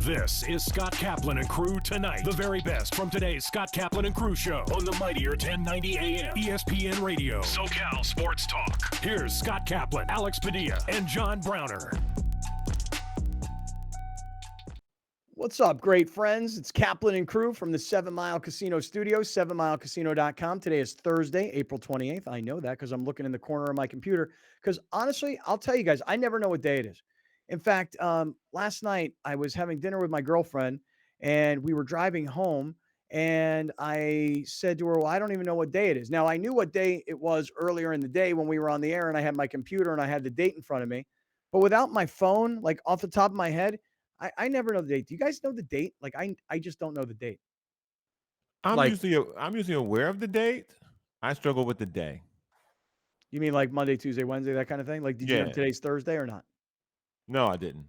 This is Scott Kaplan and Crew Tonight. The very best from today's Scott Kaplan and Crew show on the mightier 1090 AM ESPN Radio. SoCal Sports Talk. Here's Scott Kaplan, Alex Padilla, and John Browner. What's up, great friends? It's Kaplan and Crew from the 7 Mile Casino Studios, 7milecasino.com. Today is Thursday, April 28th. I know that because I'm looking in the corner of my computer. Because honestly, I'll tell you guys, I never know what day it is. In fact, last night I was having dinner with my girlfriend and we were driving home and I said to her, well, I don't even know what day it is. Now, I knew what day it was earlier in the day when we were on the air and I had my computer and I had the date in front of me. But without my phone, like off the top of my head, I never know the date. Do you guys know the date? Like I just don't know the date. I'm usually aware of the date. I struggle with the day. You mean like Monday, Tuesday, Wednesday, that kind of thing? Like, did you know today's Thursday or not? No, I didn't.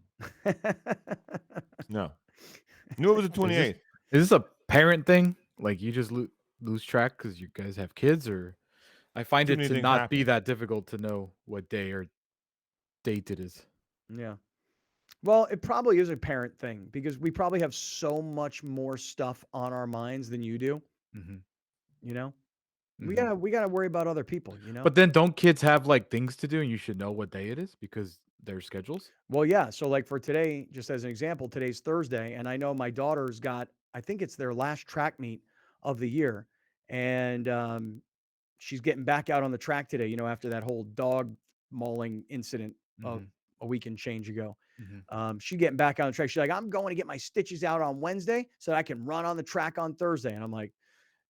No. Knew it was the 28th. Is this a parent thing? Like you just lose track because you guys have kids, or I find it to not be that difficult to know what day or date it is. Yeah. Well, it probably is a parent thing because we probably have so much more stuff on our minds than you do. Mm-hmm. You know, we gotta worry about other people. You know, but then don't kids have like things to do, and you should know what day it is because their schedules? Well, yeah. So, like for today, just as an example, today's Thursday, and I know my daughter's got. I think it's their last track meet of the year, and she's getting back out on the track today. You know, after that whole dog mauling incident of a week and change ago. She's getting back on the track. She's like, I'm going to get my stitches out on Wednesday so that I can run on the track on Thursday. And I'm like,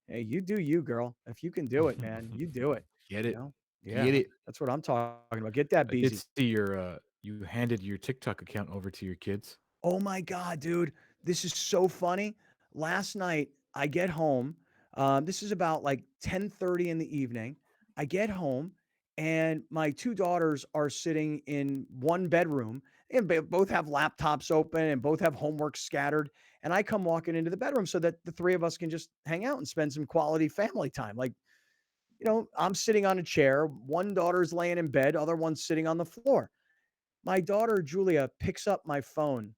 hey, you do you, girl. If you can do it, man, you do it. Get it. You know? Yeah, get it. That's what I'm talking about. Get that busy. It's you handed your TikTok account over to your kids. Oh my God, dude. This is so funny. Last night I get home. This is about like 10:30 in the evening. I get home and my two daughters are sitting in one bedroom and both have laptops open and both have homework scattered. And I come walking into the bedroom so that the three of us can just hang out and spend some quality family time. Like, you know, I'm sitting on a chair. One daughter's laying in bed. Other one's sitting on the floor. My daughter, Julia, picks up my phone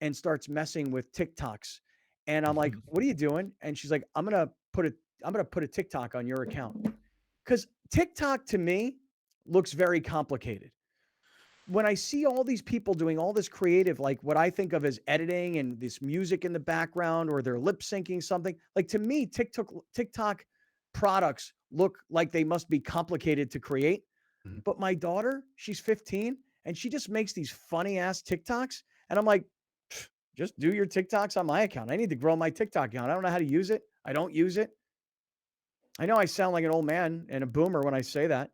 and starts messing with TikToks. And I'm like, what are you doing? And she's like, I'm going to put a TikTok on your account. Because TikTok to me looks very complicated. When I see all these people doing all this creative, like what I think of as editing and this music in the background, or they're lip syncing something, like to me, TikTok products look like they must be complicated to create. But my daughter, she's 15 and she just makes these funny ass TikToks. And I'm like, just do your TikToks on my account. I need to grow my TikTok account. I don't know how to use it. I don't use it. I know I sound like an old man and a boomer when I say that,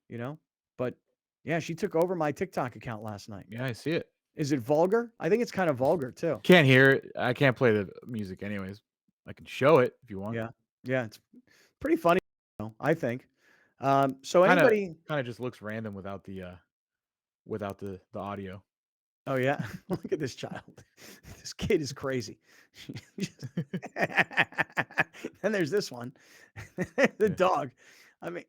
you know, but yeah, she took over my TikTok account last night. Yeah, I see it. Is it vulgar? I think it's kind of vulgar too. Can't hear it. I can't play the music anyways. I can show it if you want. Yeah. Yeah. It's pretty funny, I think. So anybody kind of just looks random without the audio. Oh yeah. Look at this child. This kid is crazy. And there's this one. The dog. I mean,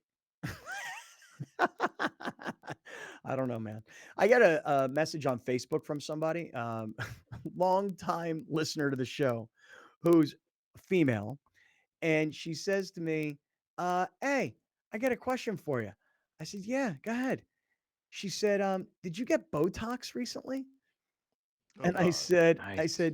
I don't know, man. I got a message on Facebook from somebody, long time listener to the show, who's female. And she says to me, hey, I got a question for you. I said, yeah, go ahead. She said, did you get Botox recently? And I said,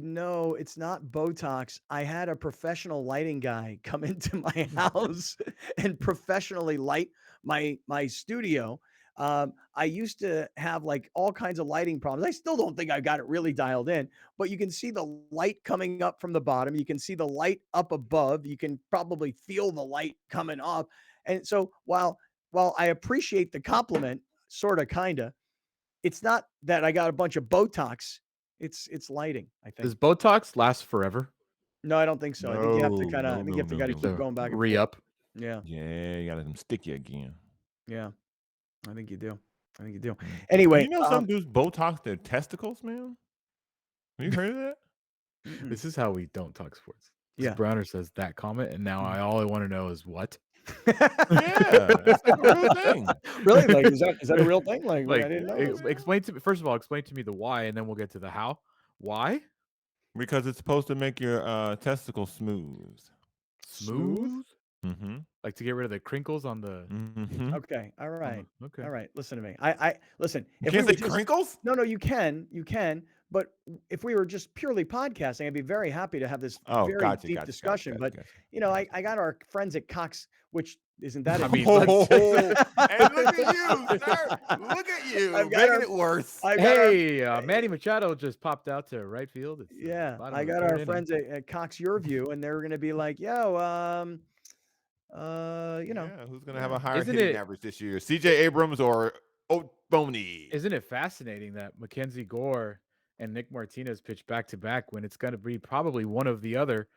no, it's not Botox. I had a professional lighting guy come into my house and professionally light my studio. I used to have like all kinds of lighting problems. I still don't think I got it really dialed in, but you can see the light coming up from the bottom. You can see the light up above. You can probably feel the light coming up. And so while I appreciate the compliment, sort of, kind of, it's not that I got a bunch of Botox. It's lighting, I think. Does Botox last forever? No, I don't think so. I think you have to kind of. I think you have to keep going back and re-up. Yeah. Yeah, you got to let them stick you again. Yeah, I think you do. Anyway, you know some dudes Botox their testicles, man. Have you heard of that? This is how we don't talk sports. Yeah. Browner says that comment, and now all I want to know is what. Yeah, that's like a real thing. Really? Like, is that a real thing? Like I didn't know. Explain to me. First of all, explain to me the why, and then we'll get to the how. Why? Because it's supposed to make your testicles smooth. Smooth? Mm-hmm. Like to get rid of the crinkles on the. Mm-hmm. Okay. All right. Okay. All right. Listen to me. I listen. You If we can't were say just crinkles? no, you can. But if we were just purely podcasting, I'd be very happy to have this Oh, very gotcha, deep gotcha, discussion. gotcha, But gotcha. I got our friends at Cox, which isn't that I mean, interesting? And look at you, sir. Look at you, I've got making our- it worse. I got our Hey, Manny Machado just popped out to right field. It's yeah, bottom I of the got third our inning. friends at Cox Your View, and they're gonna be like, yo, Yeah, who's gonna have a higher Isn't hitting it- average this year? CJ Abrams or Boney? Isn't it fascinating that Mackenzie Gore and Nick Martinez pitch back to back when it's going to be probably one of the other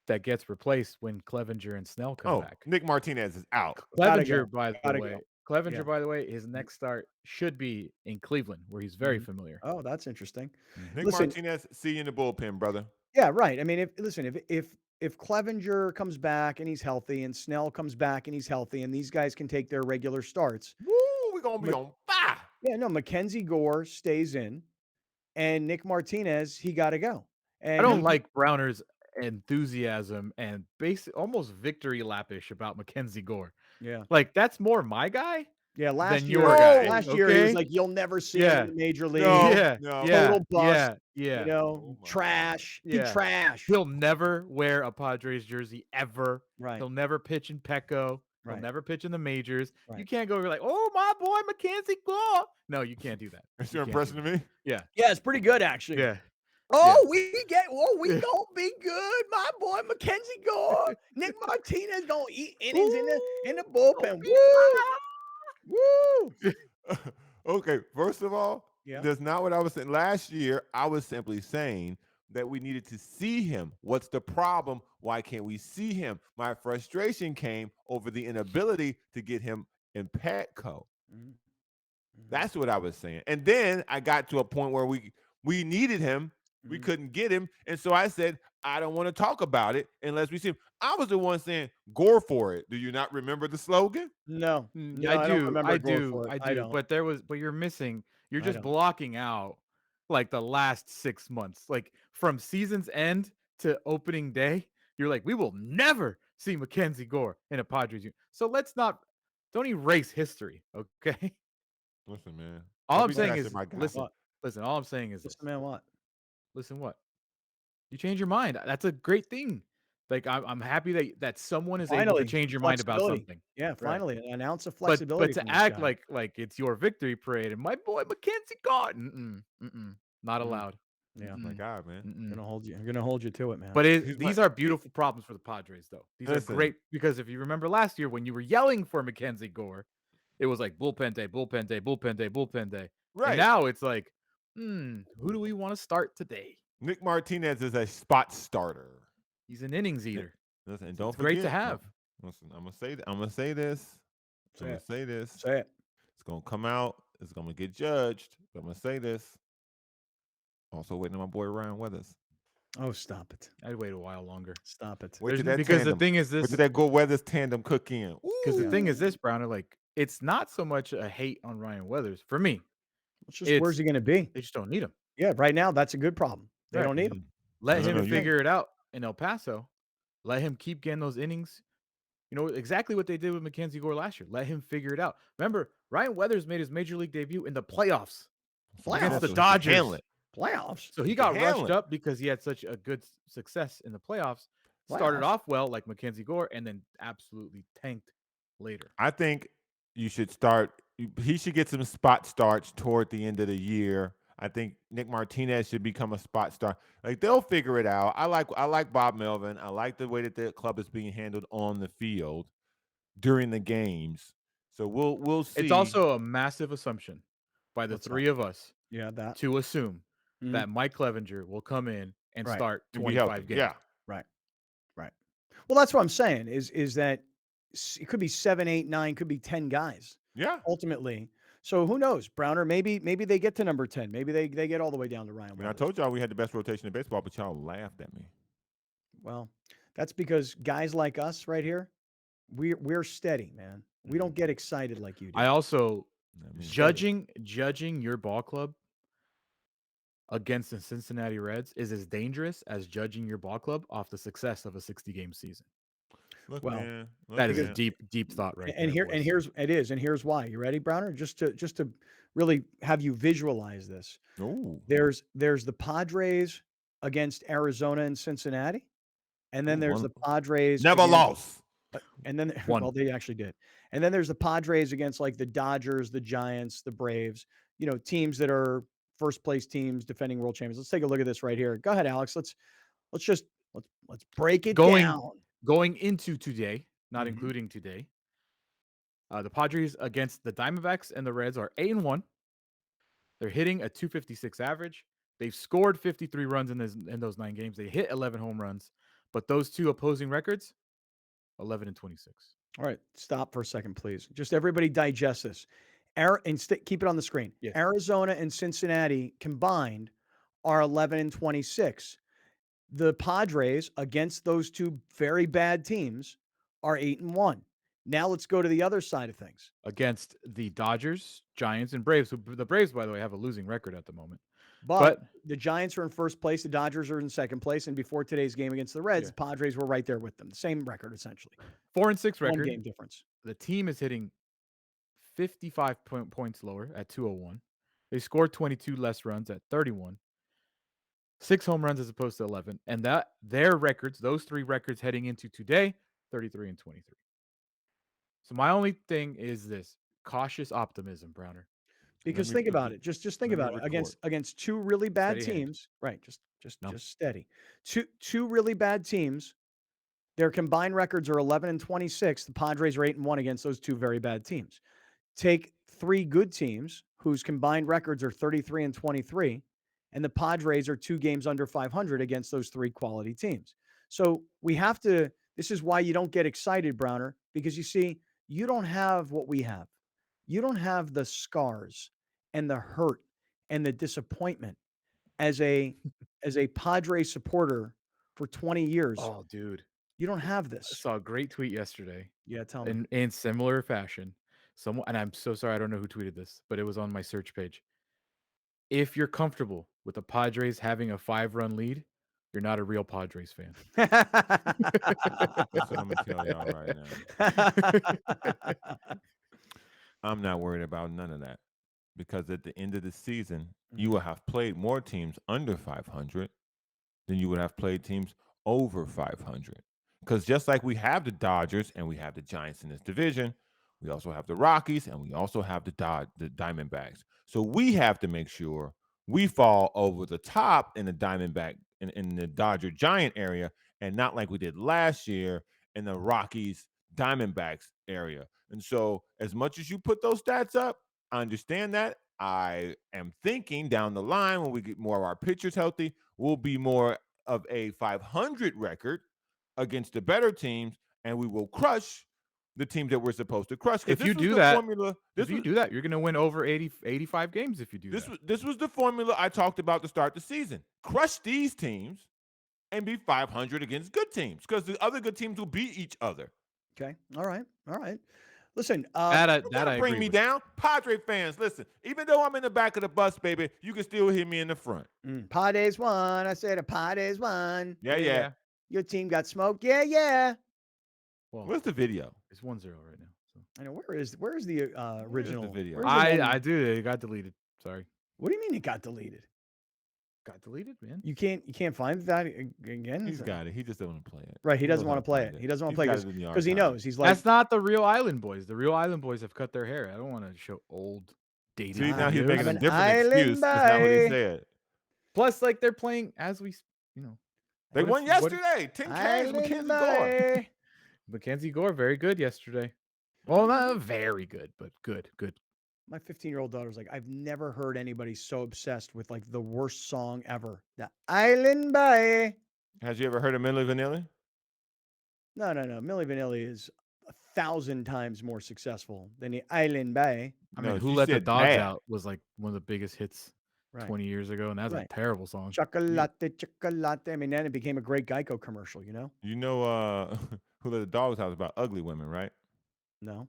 that gets replaced when Clevinger and Snell come back? Nick Martinez is out. Clevinger, by the Gotta way, go. Clevinger, Yeah. by the way, his next start should be in Cleveland, where he's very familiar. Oh, that's interesting. Nick Listen- Martinez, see you in the bullpen, brother. Yeah, right. I mean, if Clevinger comes back and he's healthy, and Snell comes back and he's healthy, and these guys can take their regular starts, Woo, we're gonna be on fire. yeah, no, Mackenzie Gore stays in, and Nick Martinez, he got to go. And I don't like Browner's enthusiasm and almost victory lapish about Mackenzie Gore. Yeah, Like that's more my guy. yeah. Last than year, your guy, last year he was okay? like, "You'll never see Yeah. him in the major league." No. yeah, no. yeah, Total bust, yeah. Oh my trash. He Yeah. trash. He'll never wear a Padres jersey ever. Right. He'll never pitch in Petco. Right. He'll never pitch in the majors. Right. You can't go like, oh, my boy Mackenzie Gore. No, you can't do that. That's You your can't do impression of me? Yeah, it's pretty good actually. Yeah. Oh, we gonna be good, my boy Mackenzie Gore. Nick Martinez gonna eat innings in the bullpen. Woo! Okay, first of all, Yeah. that's not what I was saying. Last year, I was simply saying that we needed to see him. What's the problem? Why can't we see him? My frustration came over the inability to get him in Petco. Mhm. That's what I was saying. And then I got to a point where we needed him. We Mhm. couldn't get him. And so I said, I don't want to talk about it unless we see him. I was the one saying, "Gore for it." Do you not remember the slogan? No, I don't do. remember I going do. for it. I do. don't. But you're missing. You're I just don't. blocking out like the last 6 months. Like from season's end to opening day, you're like, we will never see Mackenzie Gore in a Padres uniform. So don't erase history, okay? Listen, man. All Don't I'm be saying nasty, is, my guy. listen. All I'm saying is, Listen, man, what? listen, what? You change your mind. That's a great thing. Like I'm happy that someone is able Finally, to change your mind about flexibility. something. Yeah, finally, an ounce of But flexibility. to from this act guy. like it's your victory parade and my boy Mackenzie God, not Mm. allowed. Yeah, My God, man. I'm gonna hold you. I'm gonna hold you to it, man. But He's these my- are beautiful problems for the Padres, though. These Listen. are great because if you remember last year when you were yelling for Mackenzie Gore, it was like bullpen day, bullpen day, bullpen day, bullpen day. Right. And now it's like, who do we want to start today? Nick Martinez is a spot starter. He's an innings eater. Listen, and don't It's great to forget- have. Listen, I'm gonna say this. Say I'm gonna it. say this. Say it. It's gonna come out. It's gonna get judged. But I'm gonna say this. Also waiting on my boy Ryan Weathers. Oh, stop it. I'd wait a while longer. Stop it. Wait till There's- that because tandem, the thing is wait this. till that good Weathers tandem cook in. Because the thing is this, Browner, like it's not so much a hate on Ryan Weathers for me. It's just where's he gonna be? They just don't need him. Yeah, right now that's a good problem. They Right. don't need him. Let No, him no, you- figure it out in El Paso. Let him keep getting those innings. You know exactly what they did with Mackenzie Gore last year. Let him figure it out. Remember, Ryan Weathers made his major league debut in the playoffs against the So he can Dodgers. handle it. Playoffs. So he He got can handle rushed it. up because he had such a good success in the playoffs. Started Playoffs. off well like Mackenzie Gore and then absolutely tanked later. I think you should start. He should get some spot starts toward the end of the year. I think Nick Martinez should become a spot start. Like they'll figure it out. I like Bob Melvin. I like the way that the club is being handled on the field during the games. So we'll see. It's also a massive assumption by the What's that? three of us Yeah, that. to assume Mhm. that Mike Clevinger will come in and Right. start to be healthy. 25 games. Yeah. Right. Well, that's what I'm saying is that it could be 7, 8, 9, could be 10 guys Yeah. ultimately. So who knows, Browner? Maybe they get to number 10. Maybe they get all the way down to Ryan. I mean, I Weathers. told y'all we had the best rotation in baseball, but y'all laughed at me. Well, that's because guys like us right here, we're steady, man. We don't get excited like you do. I also I mean, judging your ball club against the Cincinnati Reds is as dangerous as judging your ball club off the success of a 60-game season. Look, Well, man. Look, That is a man. deep thought right and there, here boys. and here's why. You ready, Browner? Just to really have you visualize this. Ooh. There's the Padres against Arizona and Cincinnati, and then Ooh, there's the Padres Never against, lost. and then One. well, they actually did. And then there's the Padres against like the Dodgers, the Giants, the Braves, teams that are first place teams defending world champions. Let's take a look at this right here. Go ahead, Alex. Let's break it down. Going into today, not Mhm. including today, the Padres against the Diamondbacks and the Reds are 8-1. They're hitting a 256 average. They've scored 53 runs in those 9 games. They hit 11 home runs, but those two opposing records, 11-26. All right, stop for a second, please. Just everybody digest this. Keep it on the screen. Yes. Arizona and Cincinnati combined are 11-26. The Padres against those two very bad teams are 8-1. Now let's go to the other side of things. Against the Dodgers, Giants, and Braves. So the Braves, by the way, have a losing record at the moment. But the Giants are in first place, the Dodgers are in second place, and before today's game against the Reds, Yeah. the Padres were right there with them. The same record, essentially. 4-6 One record. game difference. The team is hitting 55 points lower at 201. They scored 22 less runs at 31. 6 home runs as opposed to 11. And that their records, those 3 records heading into today, 33-23. So my only thing is this cautious optimism, Browner. Because think about it. Just think about it. Against two really bad Steady hand. teams, right? Just No. steady. Two really bad teams. Their combined records are 11-26. The Padres are 8-1 against those two very bad teams. Take 3 good teams whose combined records are 33-23, and the Padres are 2 games under 500 against those 3 quality teams. So we have to. This is why you don't get excited, Browner, because you see, you don't have what we have. You don't have the scars and the hurt and the disappointment as a Padre supporter for 20 years. Oh, dude. You don't have I this. saw a great tweet yesterday. Yeah, tell me. In similar fashion. Someone, and I'm so sorry, I don't know who tweeted this, but it was on my search page. If you're comfortable with the Padres having a 5-run lead, you're not a real Padres fan. That's what I'm gonna tell y'all right now. I'm not worried about none of that because at the end of the season, you will have played more teams under 500 than you would have played teams over 500. Because just like we have the Dodgers and we have the Giants in this division, we also have the Rockies and we also have the Diamondbacks. So we have to make sure we fall over the top in the Diamondback in the Dodger Giant area and not like we did last year in the Rockies Diamondbacks area. And so as much as you put those stats up, I understand that. I am thinking down the line when we get more of our pitchers healthy, we'll be more of a 500 record against the better teams, and we will crush the teams that we're supposed to crush. If you do that, you're going to win over 85 games if you do that. This was the formula I talked about to start the season. Crush these teams and be 500 against good teams because the other good teams will beat each other. Okay. All right. Listen, that bring me down. Padre fans, listen, even though I'm in the back of the bus, baby, you can still hear me in the front. Padres won. I said a Padres won. Yeah. Your team got smoked. Yeah. Well, where's the video? It's 1-0 right now. So. I know where is the original the video? I do. It got deleted. Sorry. What do you mean it got deleted? Got deleted, man. You can't find that again. He's got it. He just doesn't want to play it. Right. He doesn't want to play it. He doesn't want to play it because he knows he's like. That's not the real Island Boys. The real Island Boys have cut their hair. I don't want to show old, dated. See, now he's making a different Island excuse. That's not what he said. Plus, like they're playing as we, They won yesterday. 10 Ks. Mackenzie Gore. Mackenzie Gore, very good yesterday. Well, not very good, but good. My 15-year-old daughter's like, I've never heard anybody so obsessed with like the worst song ever. The Island Boy. Has you ever heard of Milli Vanilli? No. Milli Vanilli is 1,000 times more successful than the Island Boy. I mean, Who Let the Dogs Out was like one of the biggest hits 20 years ago, and that's a terrible song. Chocolate. I mean, then it became a great Geico commercial, you know? You know Who Let the Dogs Out is about ugly women, right? No.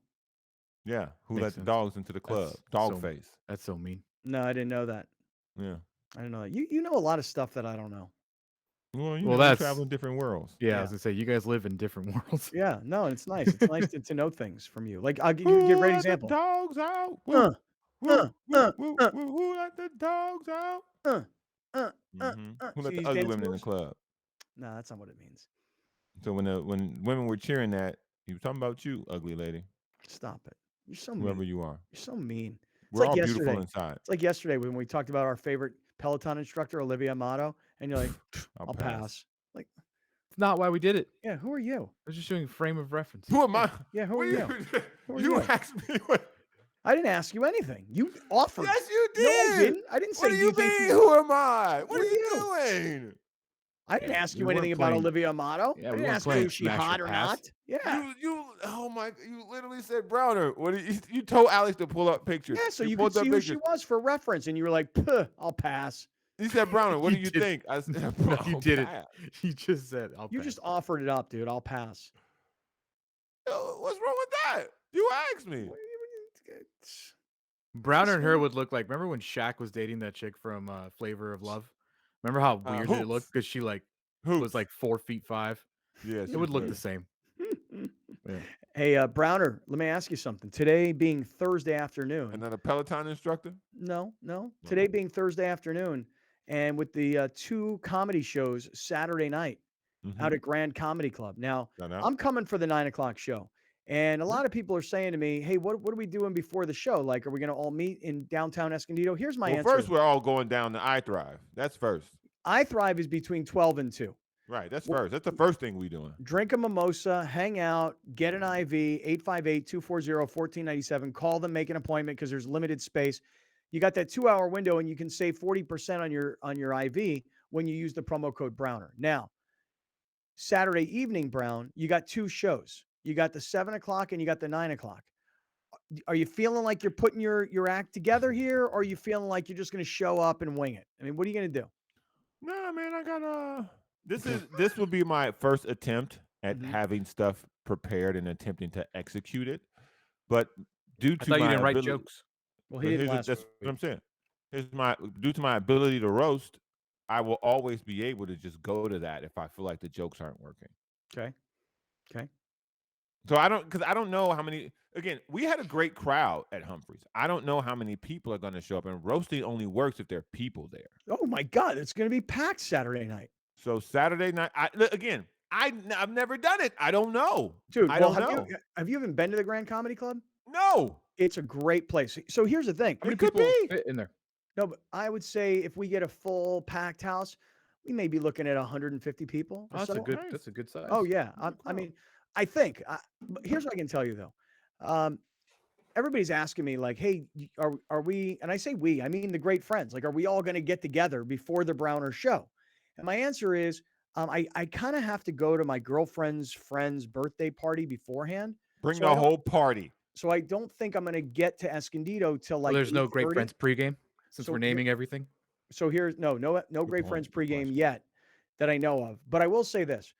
Yeah. Who Makes Let sense. the Dogs into the club? Dog face. That's so mean. No, I didn't know that. Yeah. I don't know. You know a lot of stuff that I don't know. Well, Well, we that's travel in different worlds. yeah. I Yeah. was gonna say you guys live in different worlds. Yeah, no, and it's nice. It's nice to know things from you. Like I'll give you a Who great let the example. dogs out? Uh, Woo, uh, woo, woo, uh, woo, uh, woo. Who let the dogs out? uh, Who Who let See the these ugly dance women in the moves? club? No, that's not what it means. So when women were cheering that, he was talking about you, ugly lady, Stop it. You're so whoever mean. you are. You're so mean. It's We're like all beautiful yesterday. inside. It's like yesterday when we talked about our favorite Peloton instructor, Olivia Amato, and you're like, I'll I'll pass. Like, It's not why we did it. yeah, who are you? I was just showing frame of reference. Who am I? Yeah, who What are do you? Who are you you? asked me what? I didn't ask you anything. You offered. Yes, you No, I did. didn't. I didn't What say, do do you you think mean? Who am I? Who What are are you you? doing? I didn't Yeah, ask we you weren't anything about playing- Olivia Amato. Yeah, I we didn't weren't ask you playing if she smash or hot or pass. not. Yeah. Oh my! You literally said Browner. What you told Alex to pull up pictures? Yeah, so you could pulled see up who she pictures. was for reference, and you were like, "Puh, I'll pass." He said Browner. What do You you did- think? I said, No, you "I'll didn't. pass." You just said I'll You pass. just offered it up, dude. I'll pass. Yo, what's wrong with that? You asked me. Browner and her would look like. Remember when Shaq was dating that chick from Flavor of Love? Remember how weird they looked Hoops. because she like Hoops. was like 4'5". Yeah, It would look the same. Yeah. Hey, Browner, let me ask you something. Today being Thursday afternoon. Another Peloton instructor. No. Today being Thursday afternoon, and with the 2 comedy shows Saturday night out at Grand Comedy Club. Now, I'm coming for the 9:00 show. And a lot of people are saying to me, "Hey, what are we doing before the show? Like, are we going to all meet in downtown Escondido?" Here's my Well, answer. first we're all going down to I Thrive. That's first. I Thrive is between 12 and 2. Right. That's first. That's the first thing we doing. Drink a mimosa, hang out, get an IV, 858-240-1497. Call them, make an appointment because there's limited space. You got that 2-hour window, and you can save 40% on your IV when you use the promo code Browner. Now, Saturday evening, Brown, you got 2 shows. You got the 7:00 and you got the 9:00. Are you feeling like you're putting your act together here, or are you feeling like you're just going to show up and wing it? I mean, what are you going to do? Nah, man, I got this will be my first attempt at having stuff prepared and attempting to execute it. But due I to thought you my didn't write ability, jokes. Well, but he didn't that's last what I'm saying. Due to my ability to roast, I will always be able to just go to that if I feel like the jokes aren't working. Okay. So I don't know how many. Again, we had a great crowd at Humphreys. I don't know how many people are going to show up, and roasting only works if there are people there. Oh my God, it's going to be packed Saturday night. So Saturday night, I've never done it. I don't know, Dude, I well, don't know. have you even been to the Grand Comedy Club? No, It's a great place. So here's the thing. it could be. Fit in there. No, but I would say if we get a full packed house, we may be looking at 150 people. Oh, or so. that's a good size. Oh yeah. I mean, I think. But here's what I can tell you though. Everybody's asking me like, "Hey, are we?" And I say we. I mean the great friends. Like, are we all going to get together before the Browner show? And my answer is, I kind of have to go to my girlfriend's friend's birthday party beforehand. Bring So I the don't- whole party. So I don't think I'm going to get to Escondido till like. Well, there's no Great 8:30. Friends pregame since So we're naming everything. So here's no great point, friends good pregame question. yet that I know of. But I will say this: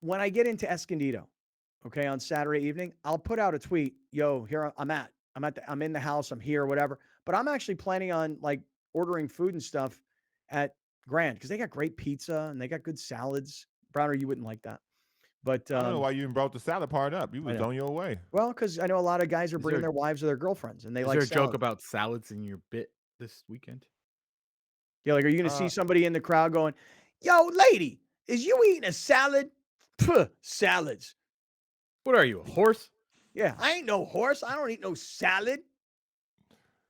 when I get into Escondido, okay, on Saturday evening, I'll put out a tweet. Yo, here I'm in the house. I'm here, whatever. But I'm actually planning on like ordering food and stuff at Grand because they got great pizza and they got good salads. Browner, you wouldn't like that, but I don't know why you even brought the salad part up. You was know. on your way. well, because I know a lot of guys are Is bringing there- their wives or their girlfriends, and they Is like there a joke salads. about salads in your bit this weekend? Yeah, like, are you going to see somebody in the crowd going, "Yo, lady, is you eating a salad?" Puh, salads. What are you, a horse? Yeah, I ain't no horse. I don't eat no salad.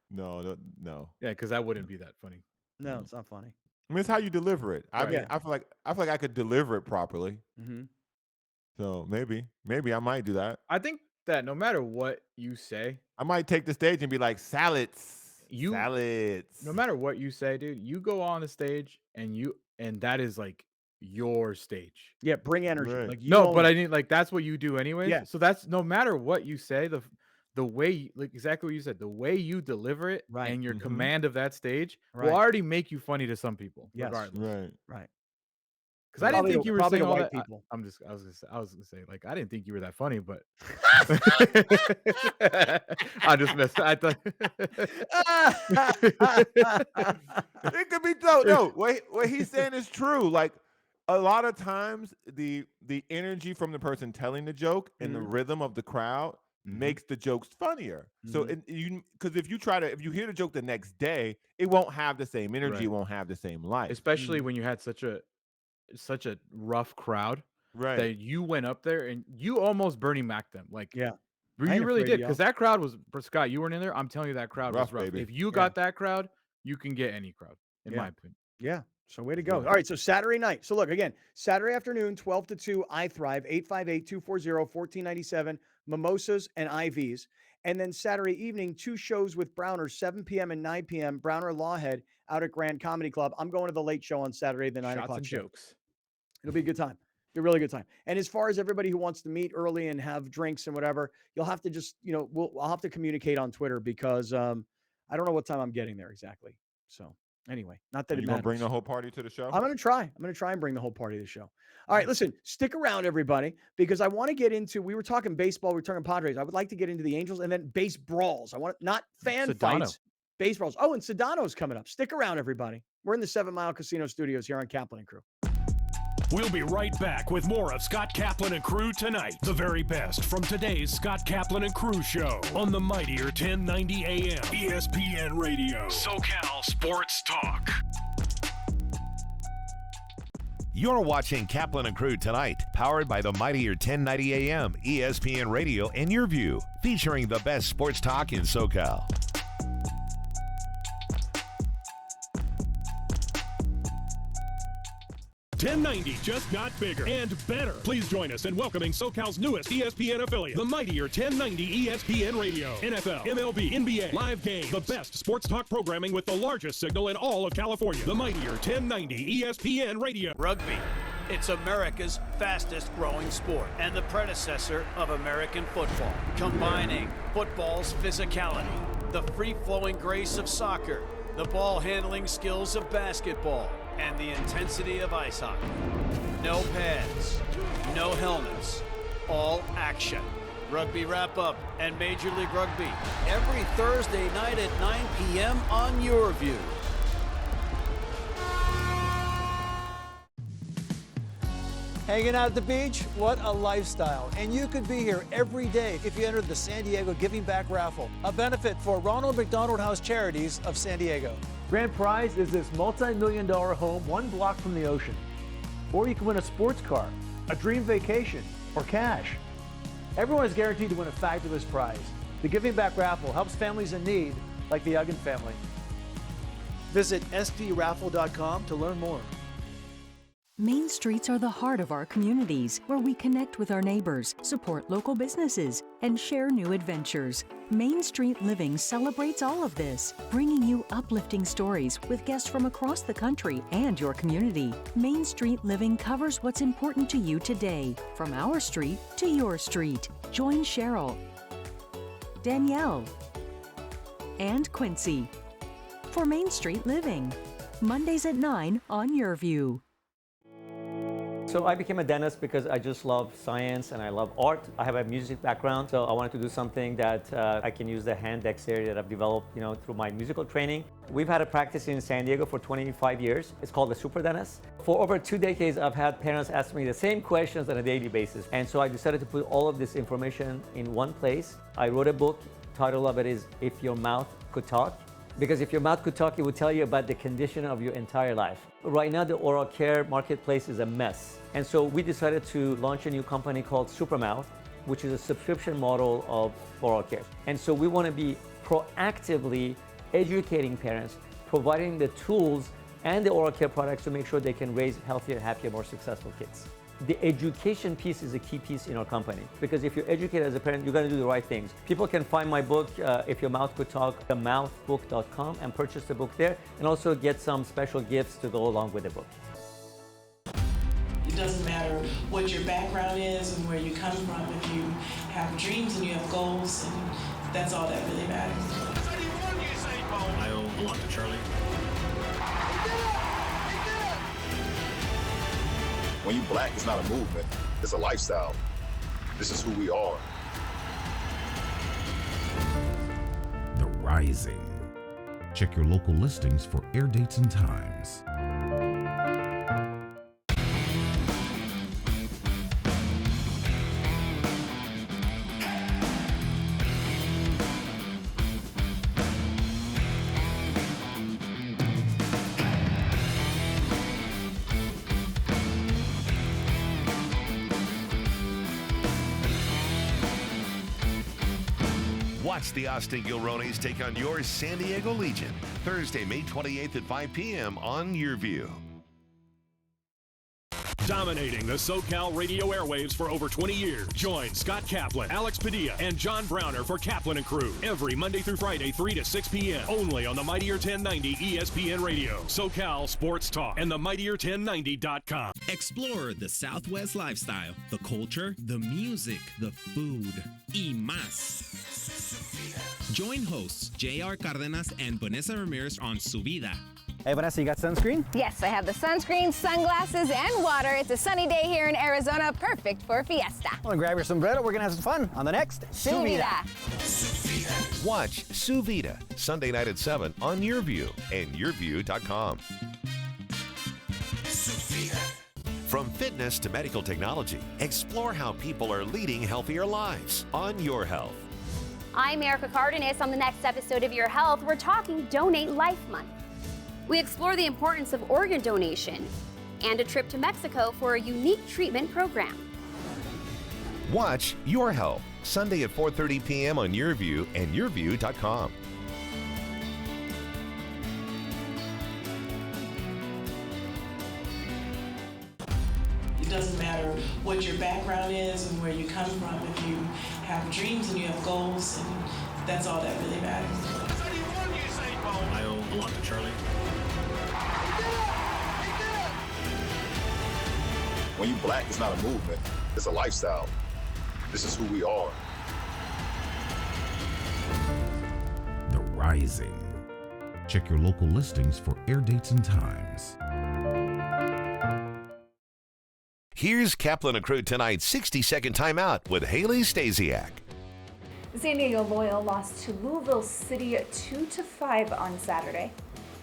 No. Yeah, because that wouldn't be that funny. No, it's not funny. I mean, it's how you deliver it. I Right. mean, I feel like I could deliver it properly. Mm-hmm. So maybe I might do that. I think that no matter what you say, I might take the stage and be like, salads. no matter what you say, dude, you go on the stage and that is like your stage. Yeah, bring energy. Right. Like No, but I mean, like that's what you do anyways. Yeah. So that's no matter what you say, the way, like exactly what you said, the way you deliver it Right. and your Mhm. command of that stage Right. will already make you funny to some people, Yes. regardless. Right. Right. Because I didn't Probably think the- you were probably saying the all white that. people. I was gonna say, like, I didn't think you were that funny, but I just missed. I thought. It could be no. What he's saying is true. Like a lot of times, the energy from the person telling the joke and the rhythm of the crowd makes the jokes funnier. So because if you hear the joke the next day, it won't have the same energy. Right. It won't have the same life. Especially when you had such a rough crowd Right. that you went up there and you almost Bernie Mac them. Like, Yeah. I you ain't really afraid to did, yell. because that crowd was, Scott, you weren't in there. I'm telling you, that crowd was Rough, rough. baby. If you got that crowd, you can get any crowd, in my opinion. Yeah. So way to go. Really All right. So Saturday night. So look, again, Saturday afternoon, 12 to 2, I Thrive, 858-240-1497, mimosas and IVs. And then Saturday evening, 2 shows with Browner, 7 p.m. and 9 p.m. Browner Lawhead out at Grand Comedy Club. I'm going to the late show on Saturday, the 9 Shots o'clock and show. jokes. It'll be a good time. Be a really good time. And as far as everybody who wants to meet early and have drinks and whatever, you'll have to just, I'll have to communicate on Twitter because I don't know what time I'm getting there exactly. So anyway, not that Are it you matters. gonna bring the whole party to the show? I'm going to try. I'm going to try and bring the whole party to the show. All right, listen, stick around, everybody, because I want to get into, we were talking baseball, we were talking Padres. I would like to get into the Angels and then base brawls. I want not fan Sedano. fights, base brawls. Oh, and Sedano's coming up. Stick around, everybody. We're in the 7 Mile Casino Studios here on Kaplan and Crew. We'll be right back with more of Scott Kaplan and Crew tonight. The very best from today's Scott Kaplan and Crew show on the mightier 1090 AM ESPN Radio. SoCal Sports Talk. You're watching Kaplan and Crew tonight, powered by the mightier 1090 AM ESPN Radio and Your View, featuring the best sports talk in SoCal. 1090 just got bigger and better. Please join us in welcoming SoCal's newest ESPN affiliate, the mightier 1090 ESPN Radio. NFL, MLB, NBA, live games, the best sports talk programming with the largest signal in all of California. The mightier 1090 ESPN Radio. Rugby. It's America's fastest growing sport and the predecessor of American football, combining football's physicality, the free-flowing grace of soccer, the ball-handling skills of basketball, and the intensity of ice hockey. No pads, no helmets, all action. Rugby Wrap-Up and Major League Rugby every Thursday night at 9 p.m. on Your View. Hanging out at the beach? What a lifestyle. And you could be here every day if you entered the San Diego Giving Back Raffle, a benefit for Ronald McDonald House Charities of San Diego. Grand prize is this multi-million-dollar home 1 block from the ocean. Or you can win a sports car, a dream vacation, or cash. Everyone is guaranteed to win a fabulous prize. The Giving Back Raffle helps families in need, like the Uggan family. Visit sdraffle.com to learn more. Main streets are the heart of our communities, where we connect with our neighbors, support local businesses, and share new adventures. Main Street Living celebrates all of this, bringing you uplifting stories with guests from across the country and your community. Main Street Living covers what's important to you today, from our street to your street. Join Cheryl, Danielle, and Quincy for Main Street Living. Mondays at 9 on Your View. So I became a dentist because I just love science and I love art. I have a music background, so I wanted to do something that I can use the hand dexterity that I've developed, through my musical training. We've had a practice in San Diego for 25 years. It's called the Super Dentist. For over 2 decades, I've had parents ask me the same questions on a daily basis. And so I decided to put all of this information in one place. I wrote a book. Title of it is If Your Mouth Could Talk. Because if your mouth could talk, it would tell you about the condition of your entire life. Right now, the oral care marketplace is a mess. And so we decided to launch a new company called Supermouth, which is a subscription model of oral care. And so we want to be proactively educating parents, providing the tools and the oral care products to make sure they can raise healthier, happier, more successful kids. The education piece is a key piece in our company, because if you're educated as a parent, you're going to do the right things. People can find my book, If Your Mouth Could Talk, themouthbook.com, and purchase the book there, and also get some special gifts to go along with the book. It doesn't matter what your background is and where you come from. If you have dreams and you have goals, and that's all that really matters. I owe a lot to Charlie. When you black, it's not a movement, it's a lifestyle. This is who we are. The Rising. Check your local listings for air dates and times. Watch the Austin Gilronis take on your San Diego Legion Thursday, May 28th at 5 p.m. on YourView. Dominating the SoCal radio airwaves for over 20 years. Join Scott Kaplan, Alex Padilla, and John Browner for Kaplan and Crew every Monday through Friday, 3 to 6 p.m. Only on the Mightier 1090 ESPN Radio, SoCal Sports Talk, and the Mightier1090.com. Explore the Southwest lifestyle, the culture, the music, the food, y más. Join hosts J.R. Cardenas and Vanessa Ramirez on Su Vida. Hey, Vanessa, you got sunscreen? Yes, I have the sunscreen, sunglasses, and water. It's a sunny day here in Arizona, perfect for fiesta. Well, grab your sombrero. We're going to have some fun on the next Su Vida. Watch Su Vida, Sunday night at 7 on YourView and YourView.com. From fitness to medical technology, explore how people are leading healthier lives on Your Health. I'm Erica Cardenas. On the next episode of Your Health, we're talking Donate Life Month. We explore the importance of organ donation and a trip to Mexico for a unique treatment program. Watch Your Health, Sunday at 4:30 p.m. on YourView and YourView.com. It doesn't matter what your background is and where you come from. If you have dreams and you have goals, and that's all that really matters. I owe a lot to Charlie. When you black, it's not a movement, it's a lifestyle. This is who we are. The Rising. Check your local listings for air dates and times. Here's Kaplan and Crew tonight's 60-second timeout with Haley Stasiak. The San Diego Loyal lost to Louisville City 2-5 on Saturday.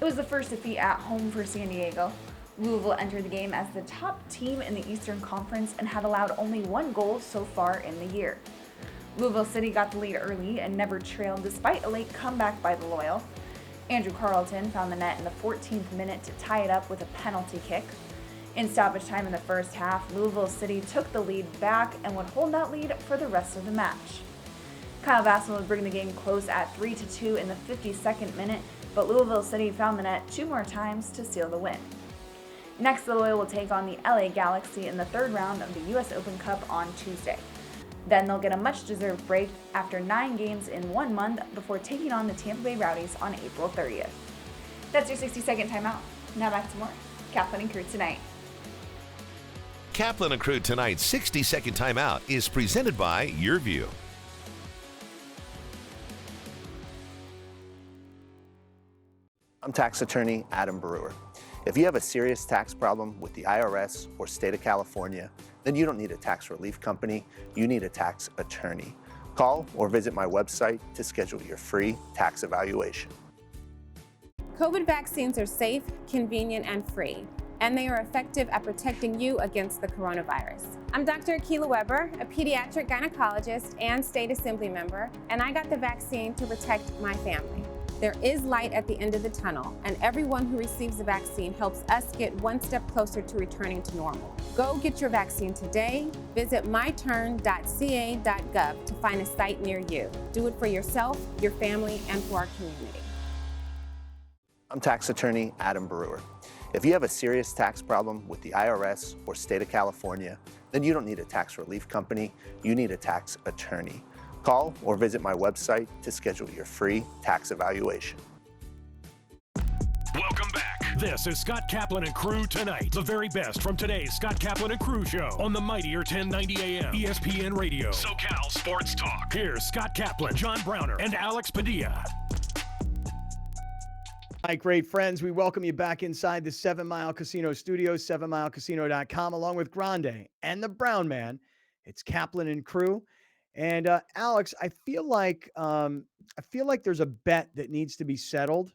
It was the first defeat at home for San Diego. Louisville entered the game as the top team in the Eastern Conference and have allowed only one goal so far in the year. Louisville City got the lead early and never trailed despite a late comeback by the Loyal. Andrew Carlton found the net in the 14th minute to tie it up with a penalty kick. In stoppage time in the first half, Louisville City took the lead back and would hold that lead for the rest of the match. Kyle Vassell would bring the game close at 3-2 in the 52nd minute, but Louisville City found the net two more times to seal the win. Next, the Loyal will take on the LA Galaxy in the third round of the US Open Cup on Tuesday. Then they'll get a much-deserved break after 9 games in 1 month before taking on the Tampa Bay Rowdies on April 30th. That's your 60-second timeout. Now back to more Kaplan and Crew tonight. Kaplan and Crew tonight's 60-second timeout is presented by YourView. I'm tax attorney Adam Brewer. If you have a serious tax problem with the IRS or state of California, then you don't need a tax relief company, you need a tax attorney. Call or visit my website to schedule your free tax evaluation. COVID vaccines are safe, convenient, and free, and they are effective at protecting you against the coronavirus. I'm Dr. Akilah Weber, a pediatric gynecologist and state assembly member, and I got the vaccine to protect my family. There is light at the end of the tunnel, and everyone who receives the vaccine helps us get one step closer to returning to normal. Go get your vaccine today. Visit myturn.ca.gov to find a site near you. Do it for yourself, your family, and for our community. I'm tax attorney Adam Brewer. If you have a serious tax problem with the IRS or state of California, then you don't need a tax relief company, you need a tax attorney. Call or visit my website to schedule your free tax evaluation. Welcome back. This is Scott Kaplan and Crew tonight. The very best from today's Scott Kaplan and Crew show on the Mightier 1090 AM ESPN Radio, SoCal Sports Talk. Here's Scott Kaplan, John Browner, and Alex Padilla. All right, great friends. We welcome you back inside the 7 Mile Casino Studios, 7milecasino.com, along with Grande and the Brown Man. It's Kaplan and crew. And Alex, I feel like there's a bet that needs to be settled.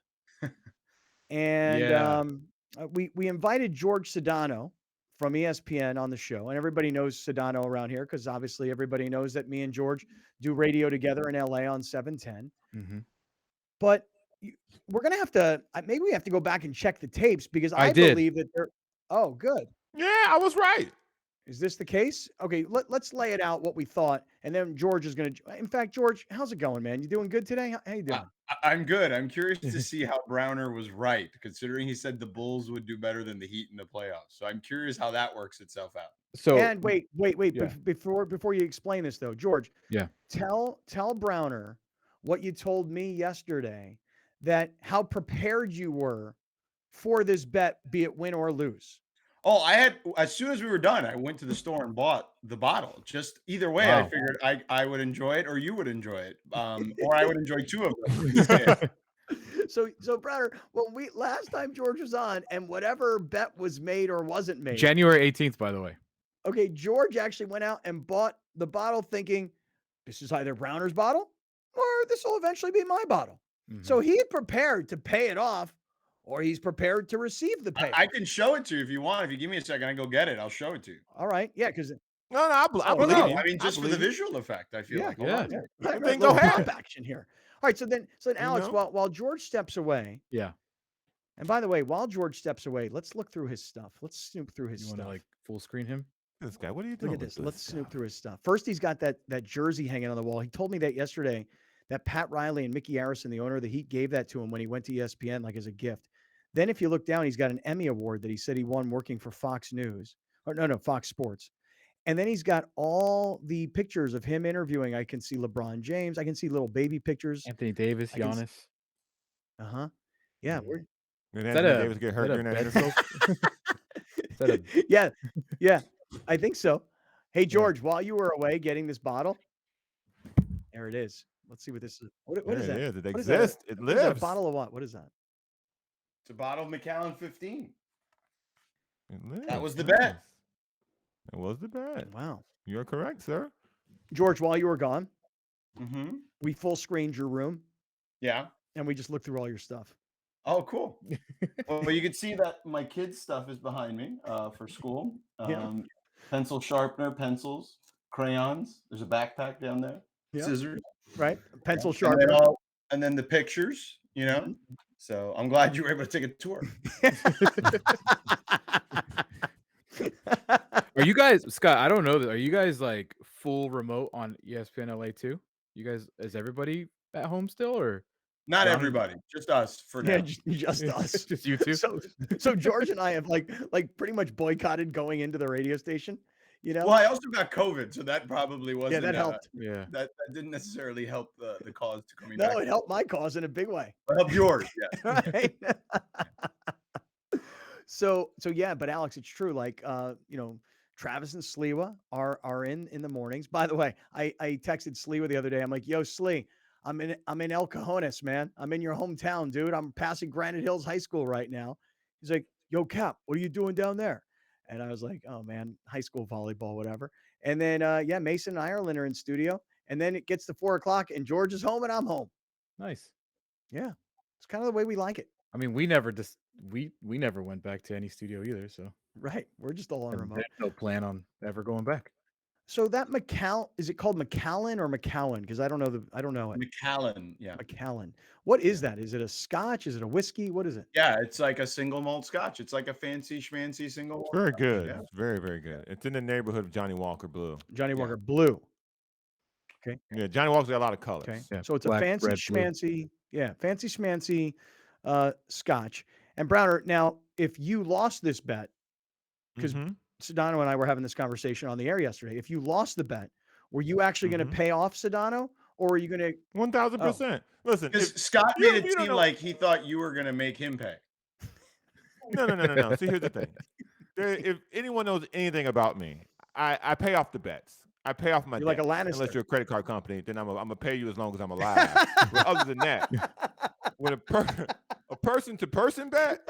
And we invited George Sedano from ESPN on the show, and everybody knows Sedano around here because obviously everybody knows that me and George do radio together in LA on 710. Mm-hmm. But we're gonna have to maybe we have to go back and check the tapes because I I did. believe that they're. Oh, good. Yeah, I was right. Is this the case? Okay, let's lay it out what we thought, and then George is going to. In fact, George, how's it going, man? You doing good today? How you doing? I'm good. I'm curious to see how Browner was right, considering he said the Bulls would do better than the Heat in the playoffs. So I'm curious how that works itself out. So and wait. yeah. Before you explain this though, George. Yeah. Tell Browner what you told me yesterday, that how prepared you were for this bet, be it win or lose. Oh, as soon as we were done, I went to the store and bought the bottle. Just either way, I figured I would enjoy it or you would enjoy it. Or I would enjoy two of them. So Browner, when last time George was on and whatever bet was made or wasn't made. January 18th, by the way. Okay, George actually went out and bought the bottle thinking this is either Browner's bottle or this will eventually be my bottle. Mm-hmm. So he had prepared to pay it off, or he's prepared to receive the pay. I can show it to you if you want. If you give me a second, I go get it. I'll show it to you. All right. Yeah, because I believe you. I mean, just for the visual effect, I feel like. Yeah. Right. Go ahead. Action here. All right. So then Alex, while George steps away. Yeah. And by the way, while George steps away, let's look through his stuff. Let's snoop through his stuff. You want to like full screen him? This guy, what are you doing? Look at this. Let's snoop through his stuff. First, he's got that jersey hanging on the wall. He told me that yesterday, that Pat Riley and Mickey Harrison, the owner of the Heat, gave that to him when he went to ESPN, like as a gift. Then if you look down, he's got an Emmy Award that he said he won working for Fox News. Or no, Fox Sports. And then he's got all the pictures of him interviewing. I can see LeBron James. I can see little baby pictures. Anthony Davis, Giannis. Uh-huh. Yeah. Did Anthony Davis get hurt during that interview? Yeah. I think so. Hey, George, while you were away getting this bottle, there it is. Let's see what this is. What is that? It exists. It lives. Is that a bottle of what? What is that? It's a bottle of Macallan 15. Lives. That was the bet. It was the bet. Wow. You're correct, sir. George, while you were gone, we full screened your room. Yeah. And we just looked through all your stuff. Oh, cool. Well, you can see that my kids' stuff is behind me for school. Pencil sharpener, pencils, crayons. There's a backpack down there. Yeah. Scissors. Right. Pencil sharpener. And then the pictures, So I'm glad you were able to take a tour. Are you guys, Scott? I don't know that. Are you guys like full remote on ESPN LA too? You guys, is everybody at home still, or not everybody? Just us for now. Just us. Just you two. So George and I have like pretty much boycotted going into the radio station. Well, I also got COVID, so that probably wasn't. Yeah, that helped. That didn't necessarily help the cause to coming back. No, it helped my cause in a big way. It helped yours, yeah. Right. So yeah, but Alex, it's true. Like, Travis and Sliwa are in the mornings. By the way, I texted Sliwa the other day. I'm like, yo, Slee, I'm in El Cajones, man. I'm in your hometown, dude. I'm passing Granite Hills High School right now. He's like, yo, Cap, what are you doing down there? And I was like, oh man, high school volleyball, whatever. And then, Mason and Ireland are in studio. And then it gets to 4:00 and George is home and I'm home. Nice. Yeah. It's kind of the way we like it. I mean, we never we never went back to any studio either. So right. We're just all on remote. No plan on ever going back. So that is it called Macallan or Macallan? Because I don't know it. Macallan, yeah. Macallan. What is that? Is it a scotch? Is it a whiskey? What is it? Yeah, it's like a single malt scotch. It's like a fancy schmancy single malt. Very good. Yeah. It's very, very good. It's in the neighborhood of Johnny Walker Blue. Johnny Walker Blue. Okay. Yeah, Johnny Walker's got a lot of colors. Okay. Yeah. So it's a fancy schmancy, fancy schmancy scotch. And Browner, now if you lost this bet, because Sedano and I were having this conversation on the air yesterday. If you lost the bet, were you actually going to pay off Sedano, or were you going to 1,000%? Listen, because Scott made it seem like he thought you were going to make him pay. No. See, here's the thing. If anyone knows anything about me, I pay off the bets. I pay off my You're like debt. a Lannister. Unless you're a credit card company, then I'm gonna pay you as long as I'm alive. But other than that, when a person to person bet,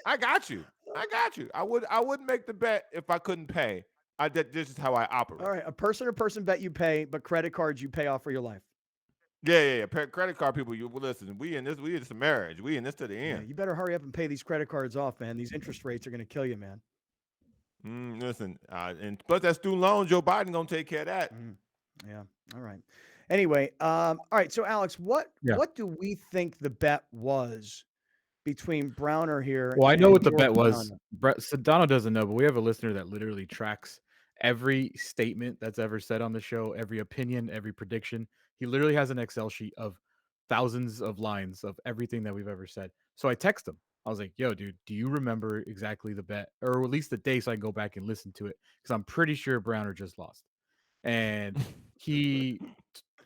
I got you. I got you. I wouldn't make the bet if I couldn't pay. This is how I operate. All right, a person to person bet you pay, but credit cards you pay off for your life. Yeah. Credit card people, listen. We in this a marriage. We in this to the Yeah, end. you better hurry up and pay these credit cards off, man. These interest rates are going to kill you, man. Listen, and plus that student loan, Joe Biden gonna take care of that. Yeah. All right. Anyway, all right. So, Alex, what do we think the bet was between Browner here? Well, I know and what the Jorge bet was. Sedano? Sedano doesn't know, but we have a listener that literally tracks every statement that's ever said on the show, every opinion, every prediction. He literally has an Excel sheet of thousands of lines of everything that we've ever said. So I text him. I was like, yo, dude, do you remember exactly the bet or at least the day so I can go back and listen to it? Because I'm pretty sure Browner just lost. And he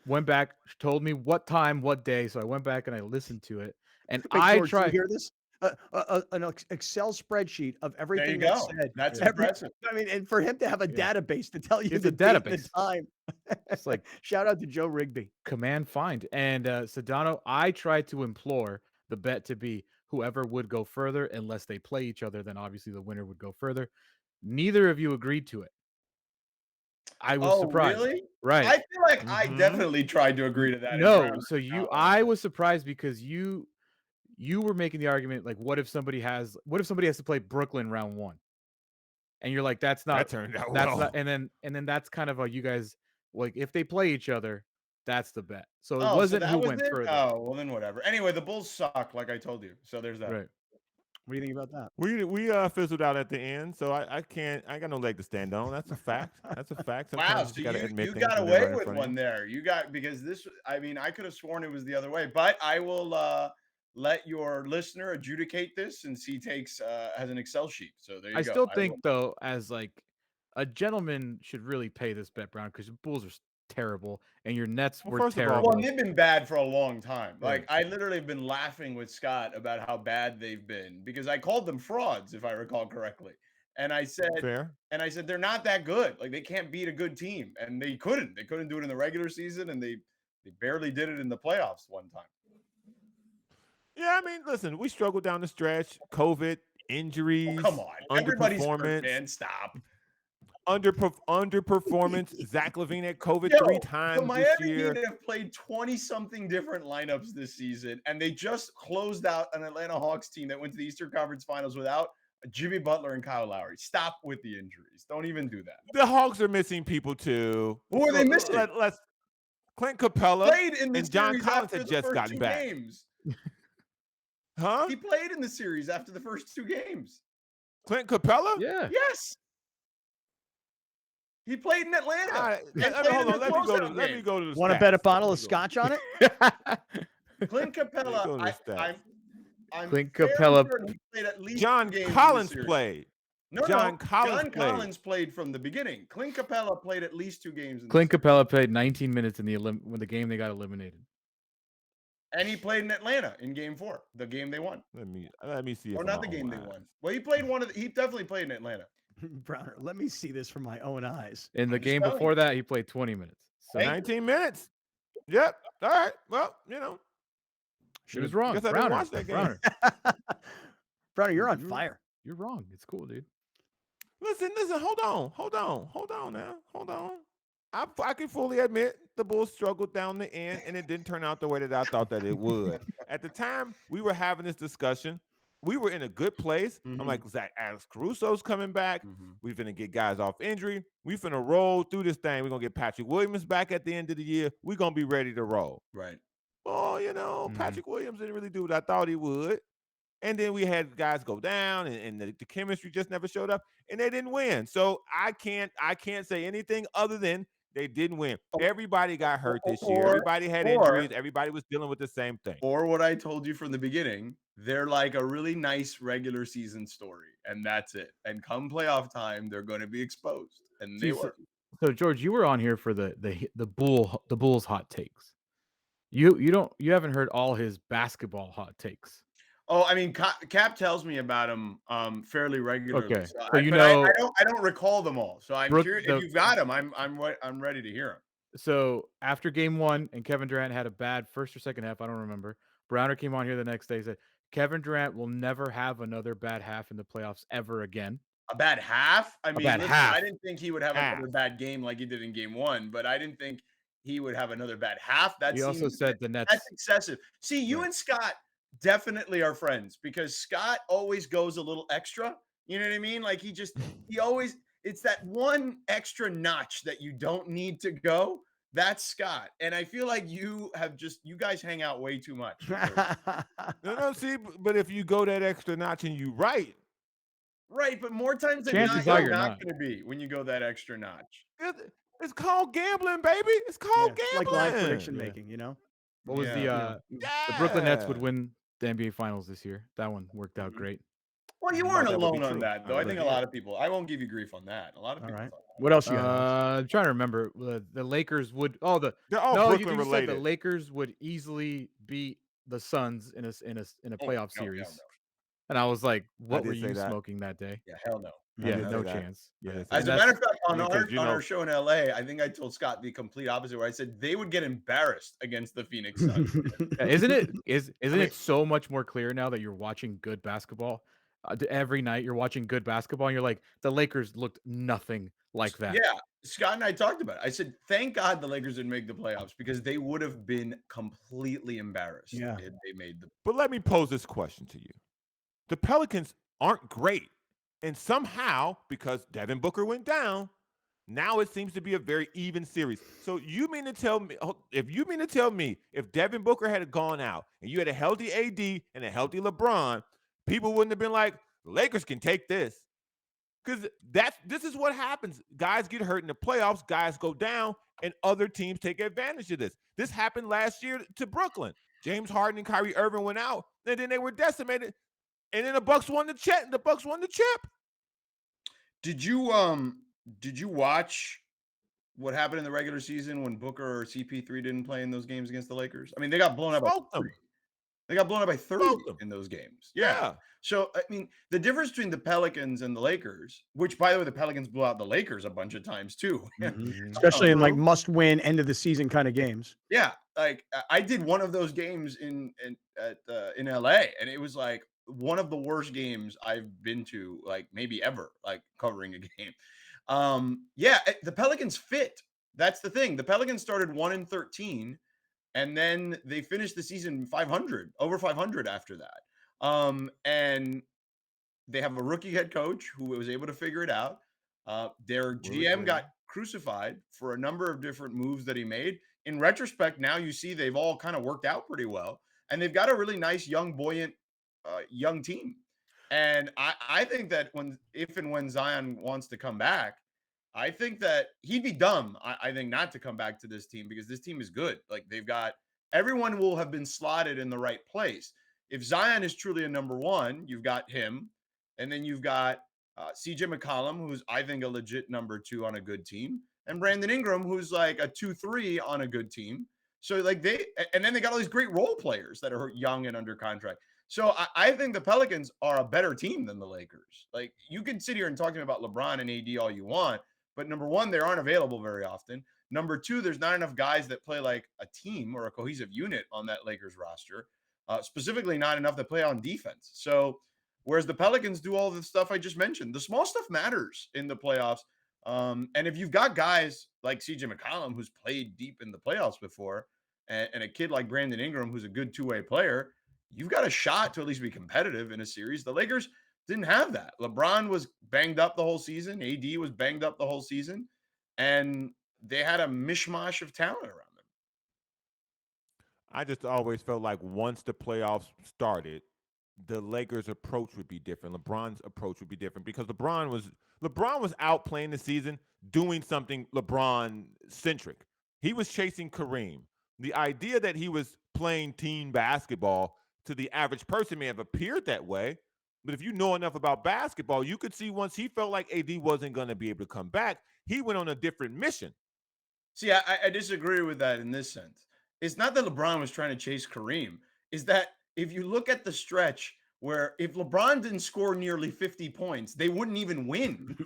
went back, told me what time, what day. So I went back and I listened to it. And Wait, I George, tried. you hear this? An Excel spreadsheet of everything There you that's go. said. That's impressive. I mean, and for him to have a database to tell you It's the a date and database. the time. It's like shout out to Joe Rigby. Command find. And Sedano, I tried to implore the bet to be whoever would go further, unless they play each other, then obviously the winner would go further. Neither of you agreed to it. I was surprised. Really? Right. I feel like I definitely tried to agree to that. and No, Browner so did not. I was surprised because you were making the argument like, what if somebody has to play Brooklyn round 1? And you're like, that's not That turned out that's well. not, and then that's kind of how you guys like if they play each other, that's the bet. So it Oh, wasn't that who was went it? further. Oh, well then whatever. Anyway, the Bulls suck, like I told you. So there's that. Right. What do you think about that? We fizzled out at the end, so I got no leg to stand on. That's a fact. That's a fact. Wow, Sometimes so you gotta admit you things got when they're away right in with front of one you. there. You got because this. I mean, I could have sworn it was the other way, but I will let your listener adjudicate this since he has an Excel sheet. So there you I go. still think though, as like a gentleman should really pay this bet, Brown, because your Bulls are terrible and your Nets were first of all- terrible. Well, they've been bad for a long time. Right. Like I literally have been laughing with Scott about how bad they've been because I called them frauds, if I recall correctly. And I said, Fair. they're not that good. Like they can't beat a good team, and they couldn't. They couldn't do it in the regular season, and they barely did it in the playoffs one time. Yeah, I mean, listen, we struggled down the stretch. COVID, injuries, Come on, everybody's hurt, underperformance, man. Stop. underperformance. Zach LaVine had COVID Yo, 3 times the this Miami year. Heat have played 20-something different lineups this season, and they just closed out an Atlanta Hawks team that went to the Eastern Conference Finals without Jimmy Butler and Kyle Lowry. Stop with the injuries. Don't even do that. The Hawks are missing people too. Who are they missing? Let's Clint Capella Played in the and John series Collins after had the just first gotten 2 back. games. Huh? He played in the series after the first 2 games. Clint Capella? Yeah. Yes. He played in Atlanta. All right, and hold played on. in the Let me closeout go game. to the Want to stats. bet a bottle of scotch on it? Clint Capella. Go to the stats. I'm Clint fairly Capella- certain he played at least John 2 games in the Collins series. played. No, John Collins John played. Collins played from the beginning. Clint Capella played at least 2 games. In Clint the Capella played 19 minutes in when the game they got eliminated. and he played in Atlanta in Game 4, the game they won, Let me see it. or from not my the game own they eyes. won. Well, he played he definitely played in Atlanta. Browner, let me see this from my own eyes. In the I'm just game telling before you. that, he played 20 minutes. So 19 minutes. Yep. All right. Well, she was wrong. Guess I didn't Browner, watch that game. Browner, Browner, you're on fire. you're wrong. It's cool, dude. Listen. Hold on now. Hold on. I can fully admit the Bulls struggled down the end, and it didn't turn out the way that I thought that it would. At the time we were having this discussion, we were in a good place. I'm like, Alex Caruso's coming back. We finna get guys off injury. We finna roll through this thing. We're gonna get Patrick Williams back at the end of the year. We're gonna be ready to roll. Right. Well, Patrick Williams didn't really do what I thought he would. And then we had guys go down, and the chemistry just never showed up, and they didn't win. So I can't say anything other than they didn't win. Everybody got hurt this year. Everybody had injuries. Everybody was dealing with the same thing. Or what I told you from the beginning, they're like a really nice regular season story, and that's it. And come playoff time, they're going to be exposed, and they were. So George, you were on here for the Bulls hot takes. You haven't heard all his basketball hot takes. Oh, I mean, Cap tells me about them fairly regularly. Okay, So so I don't recall them all. So I'm Brook, curious if you've got them. I'm ready to hear them. So after game 1 and Kevin Durant had a bad first or second half, I don't remember. Browner came on here the next day and said Kevin Durant will never have another bad half in the playoffs ever again. A bad half? I mean, bad listen, half. I didn't think he would have another bad game like he did in game 1, but I didn't think he would have another bad half. He also said the Nets. That's excessive. See, you and Scott definitely are friends because Scott always goes a little extra. You know what I mean? Like he always, it's that one extra notch that you don't need to go. That's Scott. And I feel like you guys hang out way too much. No, see, but if you go that extra notch and you right, but more times than Chances not, are you're you're not not. going to be when you go that extra notch. it's called gambling, baby. It's called It's gambling. like live prediction making, you know? What was the Brooklyn Nets would win the NBA Finals this year? That one worked out great. Well, you Thought weren't that would be alone on true. that, though. I think a lot of people, I won't give you grief on that. A lot of people. right. thought that. What else you got? I'm trying to remember. The Lakers would. Oh, They're all no, Brooklyn you said related. the Lakers would easily beat the Suns in a playoff no, series. no. And I was like, "What did were say you that. smoking that day?" Yeah, hell no. Yeah, did no say that. chance. I Yeah. did say As a that. matter of fact, on Because, you our know- show in LA, I think I told Scott the complete opposite, where I said they would get embarrassed against the Phoenix Suns. Yeah, isn't it so much more clear now that you're watching good basketball? Every night you're watching good basketball, and you're like, the Lakers looked nothing like that. Yeah, Scott and I talked about it. I said, thank God the Lakers didn't make the playoffs because they would have been completely embarrassed if they made the. But let me pose this question to you. The Pelicans aren't great. And somehow, because Devin Booker went down, now it seems to be a very even series. So you mean to tell me, if Devin Booker had gone out and you had a healthy AD and a healthy LeBron, people wouldn't have been like, the Lakers can take this. Because this is what happens. Guys get hurt in the playoffs, guys go down, and other teams take advantage of this. This happened last year to Brooklyn. James Harden and Kyrie Irving went out, and then they were decimated. And then the Bucks won the chip. Did you watch what happened in the regular season when Booker or CP3 didn't play in those games against the Lakers? I mean, they got blown up by 30. They got blown up by 30 in those games. Yeah. So, I mean, the difference between the Pelicans and the Lakers, which, by the way, the Pelicans blew out the Lakers a bunch of times, too. Especially in like must-win end of the season kind of games. Yeah, like I did one of those games in LA, and it was like one of the worst games I've been to, like maybe ever, like covering a game. The Pelicans fit. That's the thing. The Pelicans started 1-13, and then they finished the season 500, over 500 after that. And they have a rookie head coach who was able to figure it out. Their GM got crucified for a number of different moves that he made. In retrospect, now you see they've all kind of worked out pretty well, and they've got a really nice, young, buoyant, young team. And I think that if and when Zion wants to come back, I think that he'd be dumb, I think, not to come back to this team because this team is good. Like everyone will have been slotted in the right place. If Zion is truly a number one, you've got him, and then you've got CJ McCollum, who's I think a legit number 2 on a good team, and Brandon Ingram, who's like a 2-3 on a good team. So like and then they got all these great role players that are young and under contract. So I think the Pelicans are a better team than the Lakers. Like you can sit here and talk to me about LeBron and AD all you want, but number one, they aren't available very often. Number two, there's not enough guys that play like a team or a cohesive unit on that Lakers roster. Specifically, not enough that play on defense. So whereas the Pelicans do all the stuff I just mentioned, the small stuff matters in the playoffs. And if you've got guys like CJ McCollum, who's played deep in the playoffs before, and a kid like Brandon Ingram, who's a good two-way player, you've got a shot to at least be competitive in a series. The Lakers didn't have that. LeBron was banged up the whole season. AD was banged up the whole season. And they had a mishmash of talent around them. I just always felt like once the playoffs started, the Lakers' approach would be different. LeBron's approach would be different because LeBron was out playing the season doing something LeBron-centric. He was chasing Kareem. The idea that he was playing team basketball to the average person may have appeared that way, but if you know enough about basketball, you could see once he felt like AD wasn't going to be able to come back, he went on a different mission. See, I disagree with that in this sense. It's not that LeBron was trying to chase Kareem. It's that if you look at the stretch where if LeBron didn't score nearly 50 points, they wouldn't even win.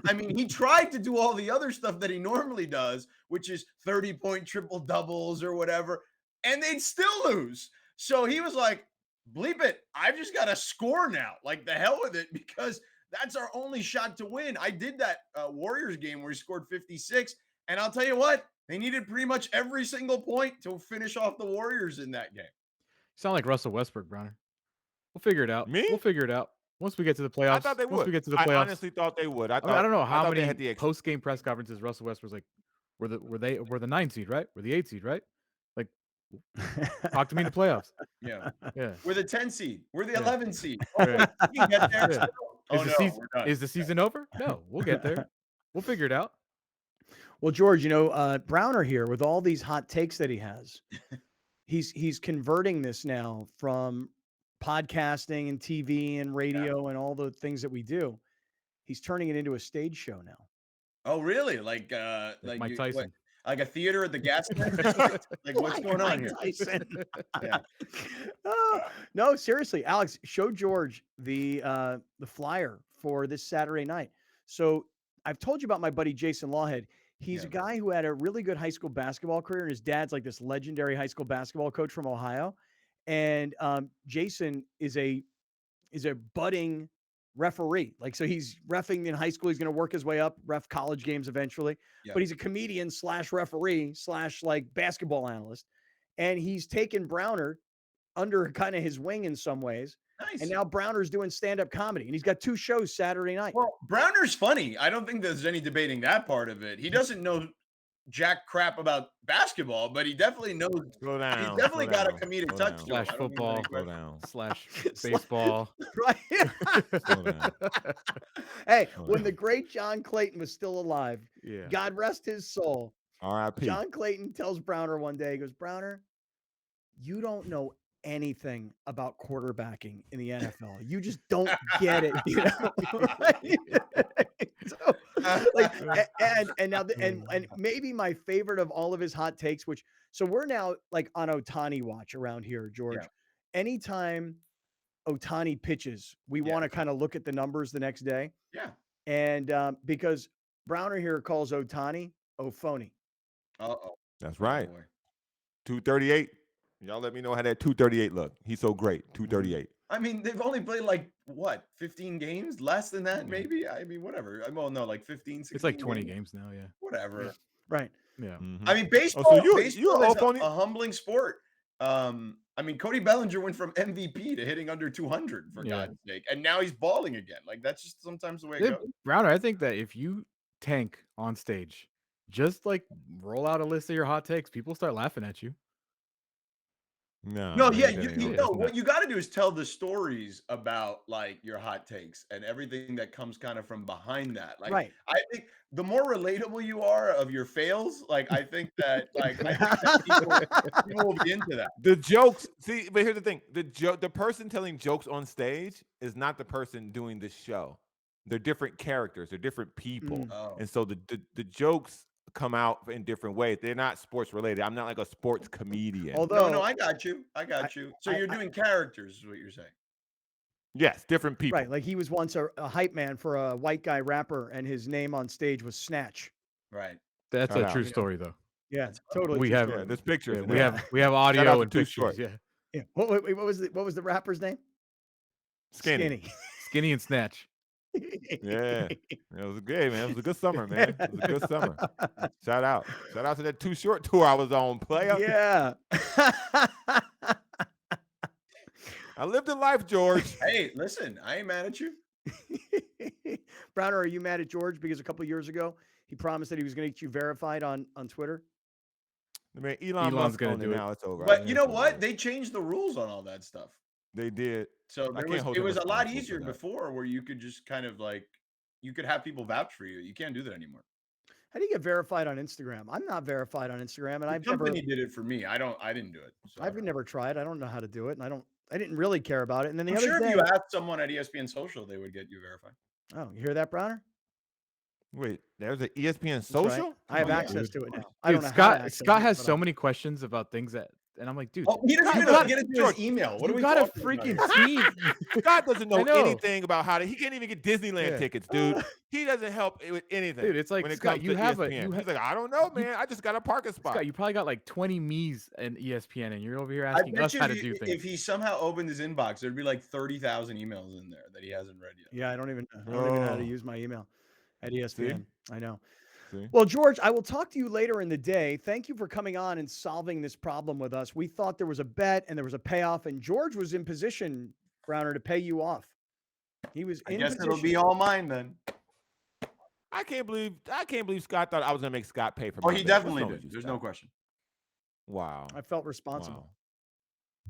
I mean, he tried to do all the other stuff that he normally does, which is 30-point triple doubles or whatever, and they'd still lose. So he was like, bleep it. I've just got to score now. Like, the hell with it, because that's our only shot to win. I did that Warriors game where he scored 56, and I'll tell you what, they needed pretty much every single point to finish off the Warriors in that game. Sound like Russell Westbrook, Browner. We'll figure it out. Me? We'll figure it 'out once we get to the playoffs. I thought they Once would. we get to the I playoffs. honestly thought they would. I mean, I don't know I how thought they many had the post-game press conferences Russell Westbrook's like, we're the 9 seed, right? We're the 8 seed, right? Like, talk to me in the playoffs. Yeah. Yeah. We're the 10 seed. We're the Yeah. 11 seed. Right. We can get there. Yeah. Oh, Is no, the season, we're done. is the season over? No, we'll get there. We'll figure it out. Well, George, Browner here with all these hot takes that he has, he's converting this now from podcasting and TV and radio and all the things that we do. He's turning it into a stage show now. Oh, really? Like Mike Tyson. Like a theater at the gas station? Like, what's going on here? Tyson. Yeah. No, seriously, Alex, show George the flyer for this Saturday night. So I've told you about my buddy Jason Lawhead. He's a guy who had a really good high school basketball career, and his dad's like this legendary high school basketball coach from Ohio. And Jason is a budding referee. Like, so he's reffing in high school. He's going to work his way up, ref college games eventually. Yeah. But he's a comedian / referee / like basketball analyst. And he's taken Browner under kind of his wing in some ways. Nice. And now Browner's doing stand-up comedy, and he's got 2 shows Saturday night. Well, Browner's funny. I don't think there's any debating that part of it. He doesn't know jack crap about basketball, but he definitely knows. Slow down. He's definitely slow got a down, comedic slow touch down, to it. Slash I don't think football. there's any Slow question. down. Slash baseball. Right. Slow down. Hey, when the great John Clayton was still alive, Yeah. God rest his soul, R.I.P. John Clayton tells Browner one day, he goes, Browner, you don't know anything about quarterbacking in the NFL. You just don't get it, Right? So, like, and now and maybe my favorite of all of his hot takes, so we're now like on Ohtani watch around here, George. Yeah. Anytime Ohtani pitches, we want to kind of look at the numbers the next day. Yeah. And because Browner here calls Ohtani phony. Uh-oh. That's right. Boy. 238. Y'all let me know how that 238 look. He's so great. 238. I mean, they've only played like, what, 15 games? Less than that, maybe? I mean, whatever. Well, no, like 15, 16 It's like 20 games now, yeah. Whatever. Right. Yeah. I mean, baseball, Oh, so you're baseball is phony? a humbling sport. I mean, Cody Bellinger went from MVP to hitting under 200, for Yeah. God's sake. And now he's balling again. Like, that's just sometimes the way it Yeah, goes. Browner, I think that if you tank on stage, just like roll out a list of your hot takes, people start laughing at you. No. No, yeah, that ain't you okay. know, what you got to do is tell the stories about like your hot takes and everything that comes kind of from behind that. Like, Right. I think the more relatable you are of your fails, like, I think that people will be into that. The jokes, see, but here's the thing: the person telling jokes on stage is not the person doing the show. They're different characters. They're different people, Oh. and so the jokes come out in different ways. They're not sports related. I'm not like a sports comedian. Although, No, I got you. So you're doing characters, is what you're saying. Yes, different people. Right. Like he was once a hype man for a white guy rapper, and his name on stage was Snatch. Right. That's Shout a out. true story, though. Yeah, totally. We true have story. There's pictures. yeah, in we there. have Shout out audio to and Too pictures. Short. Yeah, Yeah. What was the rapper's name? Skinny. Skinny and Snatch. Yeah, it was good, man. It was a good summer, man. It was a good summer. Shout out to that Too Short tour I was on, player. Yeah. I lived a life, George. Hey, listen, I ain't mad at you. Browner, are you mad at George because a couple of years ago he promised that he was going to get you verified on Twitter? I mean, Elon's Musk gonna owned do it. now. It's over. But you know what? They changed the rules on all that stuff. They did. So I there can't hold it him was a lot responsible for easier that. before where you could just kind of like, you could have people vouch for you. You can't do that anymore. How do you get verified on Instagram? I'm not verified on Instagram, and The I've never company did it for me. I didn't do it. So I I've don't know. never tried. I don't know how to do it, and I didn't really care about it. And then the I'm other sure day, if you asked someone at ESPN Social, they would get you verified. oh, you hear that, Browner? Wait, there's an ESPN That's right. social? I have Oh, yeah. access to it now. I Dude, don't know how to Scott access Scott it, has but so many questions about things that And I'm like, dude, Oh, he doesn't you even got- get into his email. What are you we got a talking freaking about? team. Scott doesn't I know know. anything about how to. He can't even get Disneyland Yeah. tickets, dude. He doesn't help with anything. Dude, it's like, when it Scott, comes you to have ESPN. He's like, I don't know, man. I just got a parking spot. Scott, you probably got like 20 me's in ESPN, and you're over here I asking bet us you how to if do he- things. if he somehow opened his inbox, there'd be like 30,000 emails in there that he hasn't read yet. Yeah, I don't even know how to use my email at ESPN. I know. See? Well, George, I will talk to you later in the day. Thank you for coming on and solving this problem with us. We thought there was a bet and there was a payoff, and George was in position, Browner, to pay you off. He was I in guess position. it'll be all mine then. I can't believe Scott thought I was gonna make Scott pay for. Oh, my he bet. definitely What's wrong with did. you, There's Scott? no question. Wow. I felt responsible. Wow.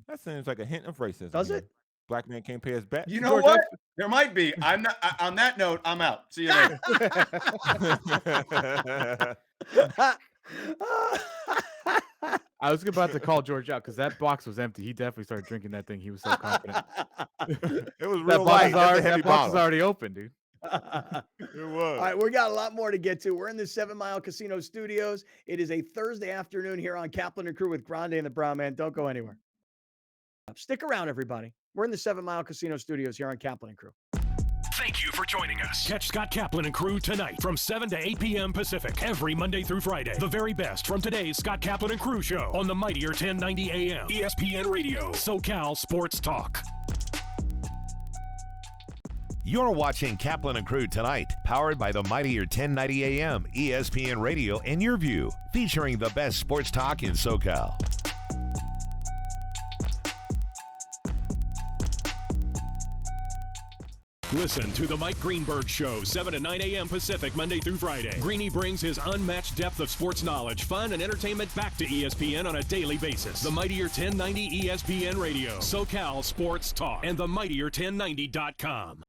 That seems like a hint of racism. Does here. it? Black man can't pay his bet. You know George, what? There might be. I'm not. On that note, I'm out. See you later. I was about to call George out because that box was empty. He definitely started drinking that thing. He was so confident. It was That real box light. is That's a already, heavy that box is bottle. already open, dude. It was. All right, we got a lot more to get to. We're in the 7 Mile Casino Studios. It is a Thursday afternoon here on Kaplan and Crew with Grande and the Brown Man. Don't go anywhere. Stick around, everybody. We're in the 7 Mile Casino Studios here on Kaplan and Crew. Thank you for joining us. Catch Scott Kaplan and Crew tonight from 7 to 8 p.m. Pacific every Monday through Friday. The very best from today's Scott Kaplan and Crew show on the mightier 1090 AM ESPN Radio, SoCal Sports Talk. You're watching Kaplan and Crew tonight, powered by the mightier 1090 AM ESPN Radio and Your View, featuring the best sports talk in SoCal. Listen to the Mike Greenberg Show, 7 to 9 a.m. Pacific, Monday through Friday. Greeny brings his unmatched depth of sports knowledge, fun, and entertainment back to ESPN on a daily basis. The mightier 1090 ESPN Radio, SoCal Sports Talk, and the mightier1090.com.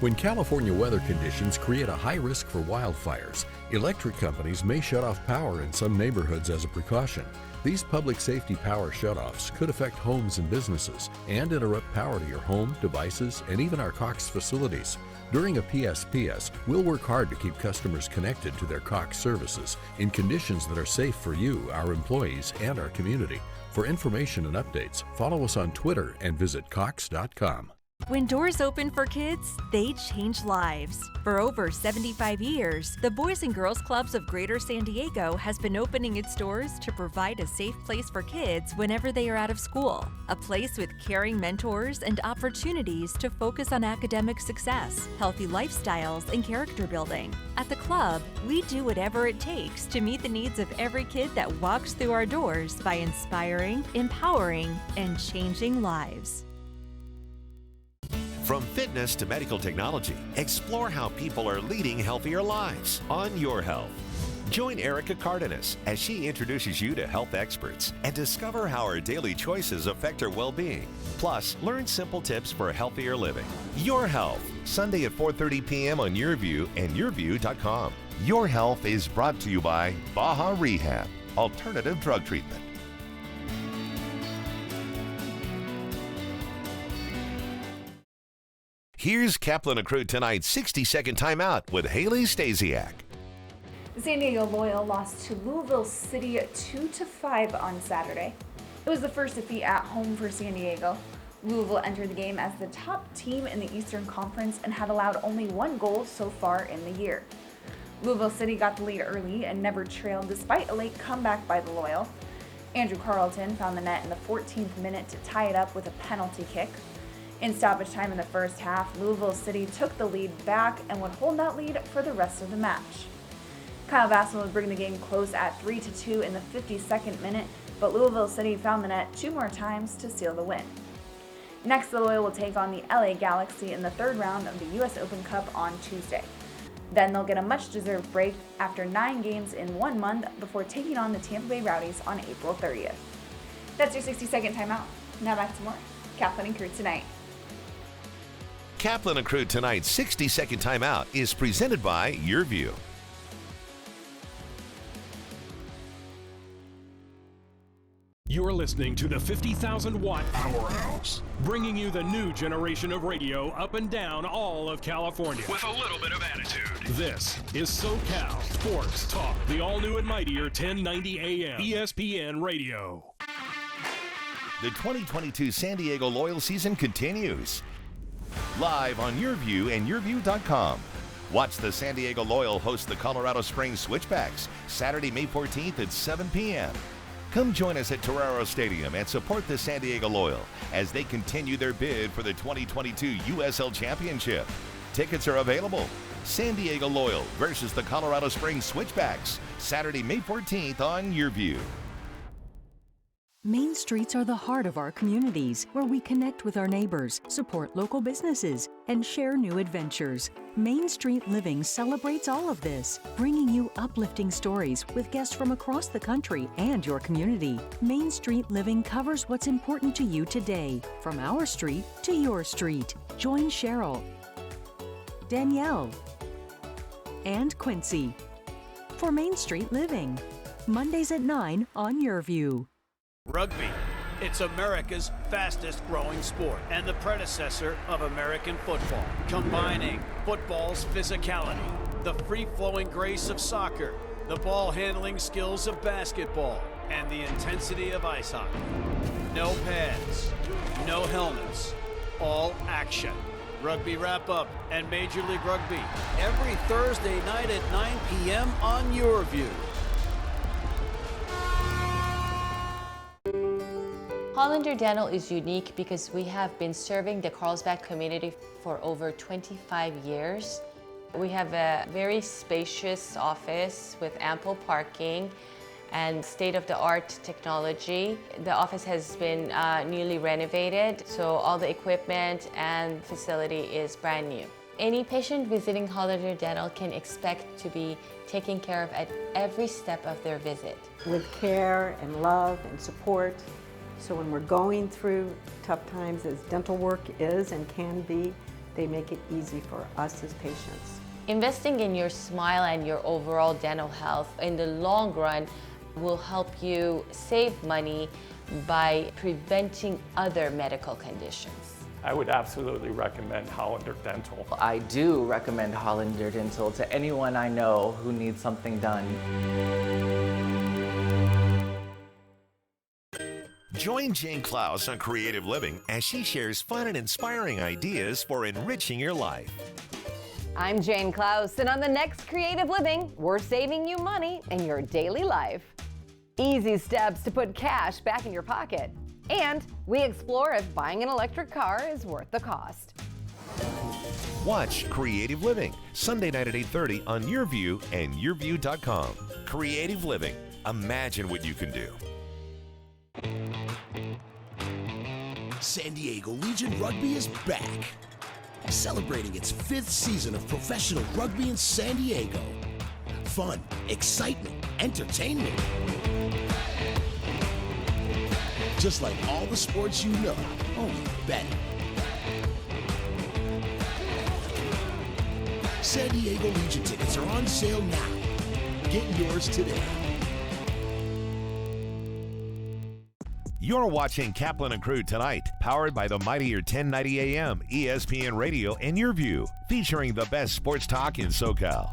When California weather conditions create a high risk for wildfires, electric companies may shut off power in some neighborhoods as a precaution. These public safety power shutoffs could affect homes and businesses and interrupt power to your home, devices, and even our Cox facilities. During a PSPS, we'll work hard to keep customers connected to their Cox services in conditions that are safe for you, our employees, and our community. For information and updates, follow us on Twitter and visit Cox.com. When doors open for kids, they change lives. For over 75 years, the Boys and Girls Clubs of Greater San Diego has been opening its doors to provide a safe place for kids whenever they are out of school. A place with caring mentors and opportunities to focus on academic success, healthy lifestyles, and character building. At the club, we do whatever it takes to meet the needs of every kid that walks through our doors by inspiring, empowering, and changing lives. From fitness to medical technology, explore how people are leading healthier lives on Your Health. Join Erica Cardenas as she introduces you to health experts and discover how our daily choices affect our well-being. Plus, learn simple tips for healthier living. Your Health, Sunday at 4:30 p.m. on YourView and YourView.com. Your Health is brought to you by Baja Rehab, alternative drug treatment. Here's Kaplan and Crew tonight's 60-second timeout with Haley Stasiak. San Diego Loyal lost to Louisville City 2-5 on Saturday. It was the first defeat at home for San Diego. Louisville entered the game as the top team in the Eastern Conference and had allowed only 1 goal so far in the year. Louisville City got the lead early and never trailed despite a late comeback by the Loyal. Andrew Carlton found the net in the 14th minute to tie it up with a penalty kick. In stoppage time in the first half, Louisville City took the lead back and would hold that lead for the rest of the match. Kyle Vassell would bring the game close at 3-2 in the 52nd minute, but Louisville City found the net 2 more times to seal the win. Next, the Loyal will take on the LA Galaxy in the 3rd round of the US Open Cup on Tuesday. Then they'll get a much-deserved break after 9 games in 1 month before taking on the Tampa Bay Rowdies on April 30th. That's your 60-second timeout. Now back to more Kaplan and Crew tonight. Kaplan and Crew tonight's 60-second timeout is presented by Your View. You're listening to the 50,000-watt Powerhouse, bringing you the new generation of radio up and down all of California with a little bit of attitude. This is SoCal Sports Talk, the all-new and mightier 1090 AM ESPN Radio. The 2022 San Diego Loyal season continues. Live on YourView and YourView.com. Watch the San Diego Loyal host the Colorado Springs Switchbacks Saturday, May 14th at 7 p.m. Come join us at Torero Stadium and support the San Diego Loyal as they continue their bid for the 2022 USL Championship. Tickets are available. San Diego Loyal versus the Colorado Springs Switchbacks, Saturday, May 14th on YourView. Main streets are the heart of our communities, where we connect with our neighbors, support local businesses, and share new adventures. Main Street Living celebrates all of this, bringing you uplifting stories with guests from across the country and your community. Main Street Living covers what's important to you today, from our street to your street. Join Cheryl, Danielle, and Quincy for Main Street Living. Mondays at 9 on YourView. Rugby. It's America's fastest growing sport and the predecessor of American football, combining football's physicality, the free-flowing grace of soccer, the ball-handling skills of basketball, and the intensity of ice hockey. No pads, no helmets, all action. Rugby Wrap-Up and Major League Rugby every Thursday night at 9 p.m. on YourView. Hollander Dental is unique because we have been serving the Carlsbad community for over 25 years. We have a very spacious office with ample parking and state-of-the-art technology. The office has been newly renovated, so all the equipment and facility is brand new. Any patient visiting Hollander Dental can expect to be taken care of at every step of their visit. With care and love and support. So when we're going through tough times, as dental work is and can be, they make it easy for us as patients. Investing in your smile and your overall dental health in the long run will help you save money by preventing other medical conditions. I would absolutely recommend Hollander Dental. I do recommend Hollander Dental to anyone I know who needs something done. Join Jane Klaus on Creative Living as she shares fun and inspiring ideas for enriching your life. I'm Jane Klaus, and on the next Creative Living, we're saving you money in your daily life. Easy steps to put cash back in your pocket. And we explore if buying an electric car is worth the cost. Watch Creative Living, Sunday night at 8:30 on YourView and YourView.com. Creative Living. Imagine what you can do. San Diego Legion Rugby is back, celebrating its 5th season of professional rugby in San Diego. Fun, excitement, entertainment. Just like all the sports you know, only better. San Diego Legion tickets are on sale now. Get yours today. You're watching Kaplan and Crew tonight, powered by the mightier 1090 AM, ESPN Radio, and YourView, featuring the best sports talk in SoCal.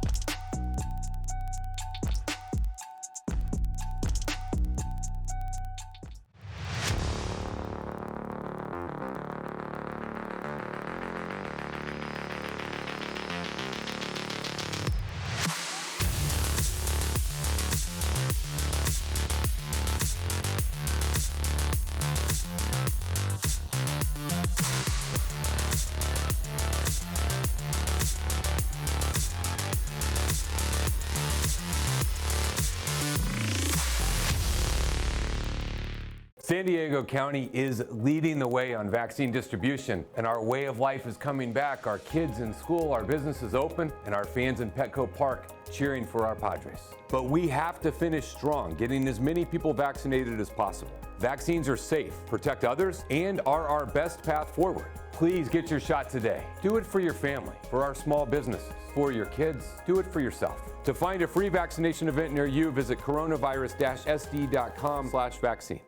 San Diego County is leading the way on vaccine distribution, and our way of life is coming back. Our kids in school, our businesses open, and our fans in Petco Park cheering for our Padres. But we have to finish strong, getting as many people vaccinated as possible. Vaccines are safe, protect others, and are our best path forward. Please get your shot today. Do it for your family, for our small businesses, for your kids. Do it for yourself. To find a free vaccination event near you, visit coronavirus-sd.com/vaccine.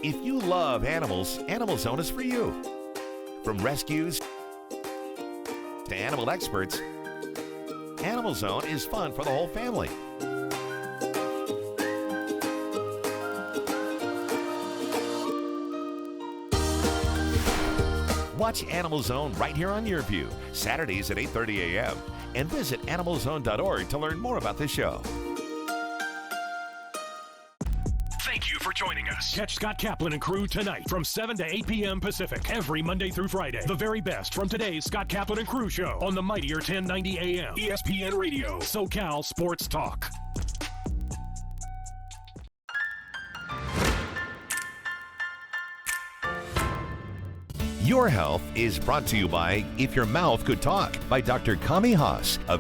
If you love animals, Animal Zone is for you. From rescues to animal experts, Animal Zone is fun for the whole family. Watch Animal Zone right here on your view, Saturdays at 8:30 a.m. And visit animalzone.org to learn more about the show. Thank you for joining us. Catch Scott Kaplan and crew tonight from 7 to 8 p.m. Pacific every Monday through Friday. The very best from today's Scott Kaplan and crew show on the mightier 1090 a.m. ESPN Radio, SoCal Sports Talk. Your Health is brought to you by If Your Mouth Could Talk by Dr. Kami Haas of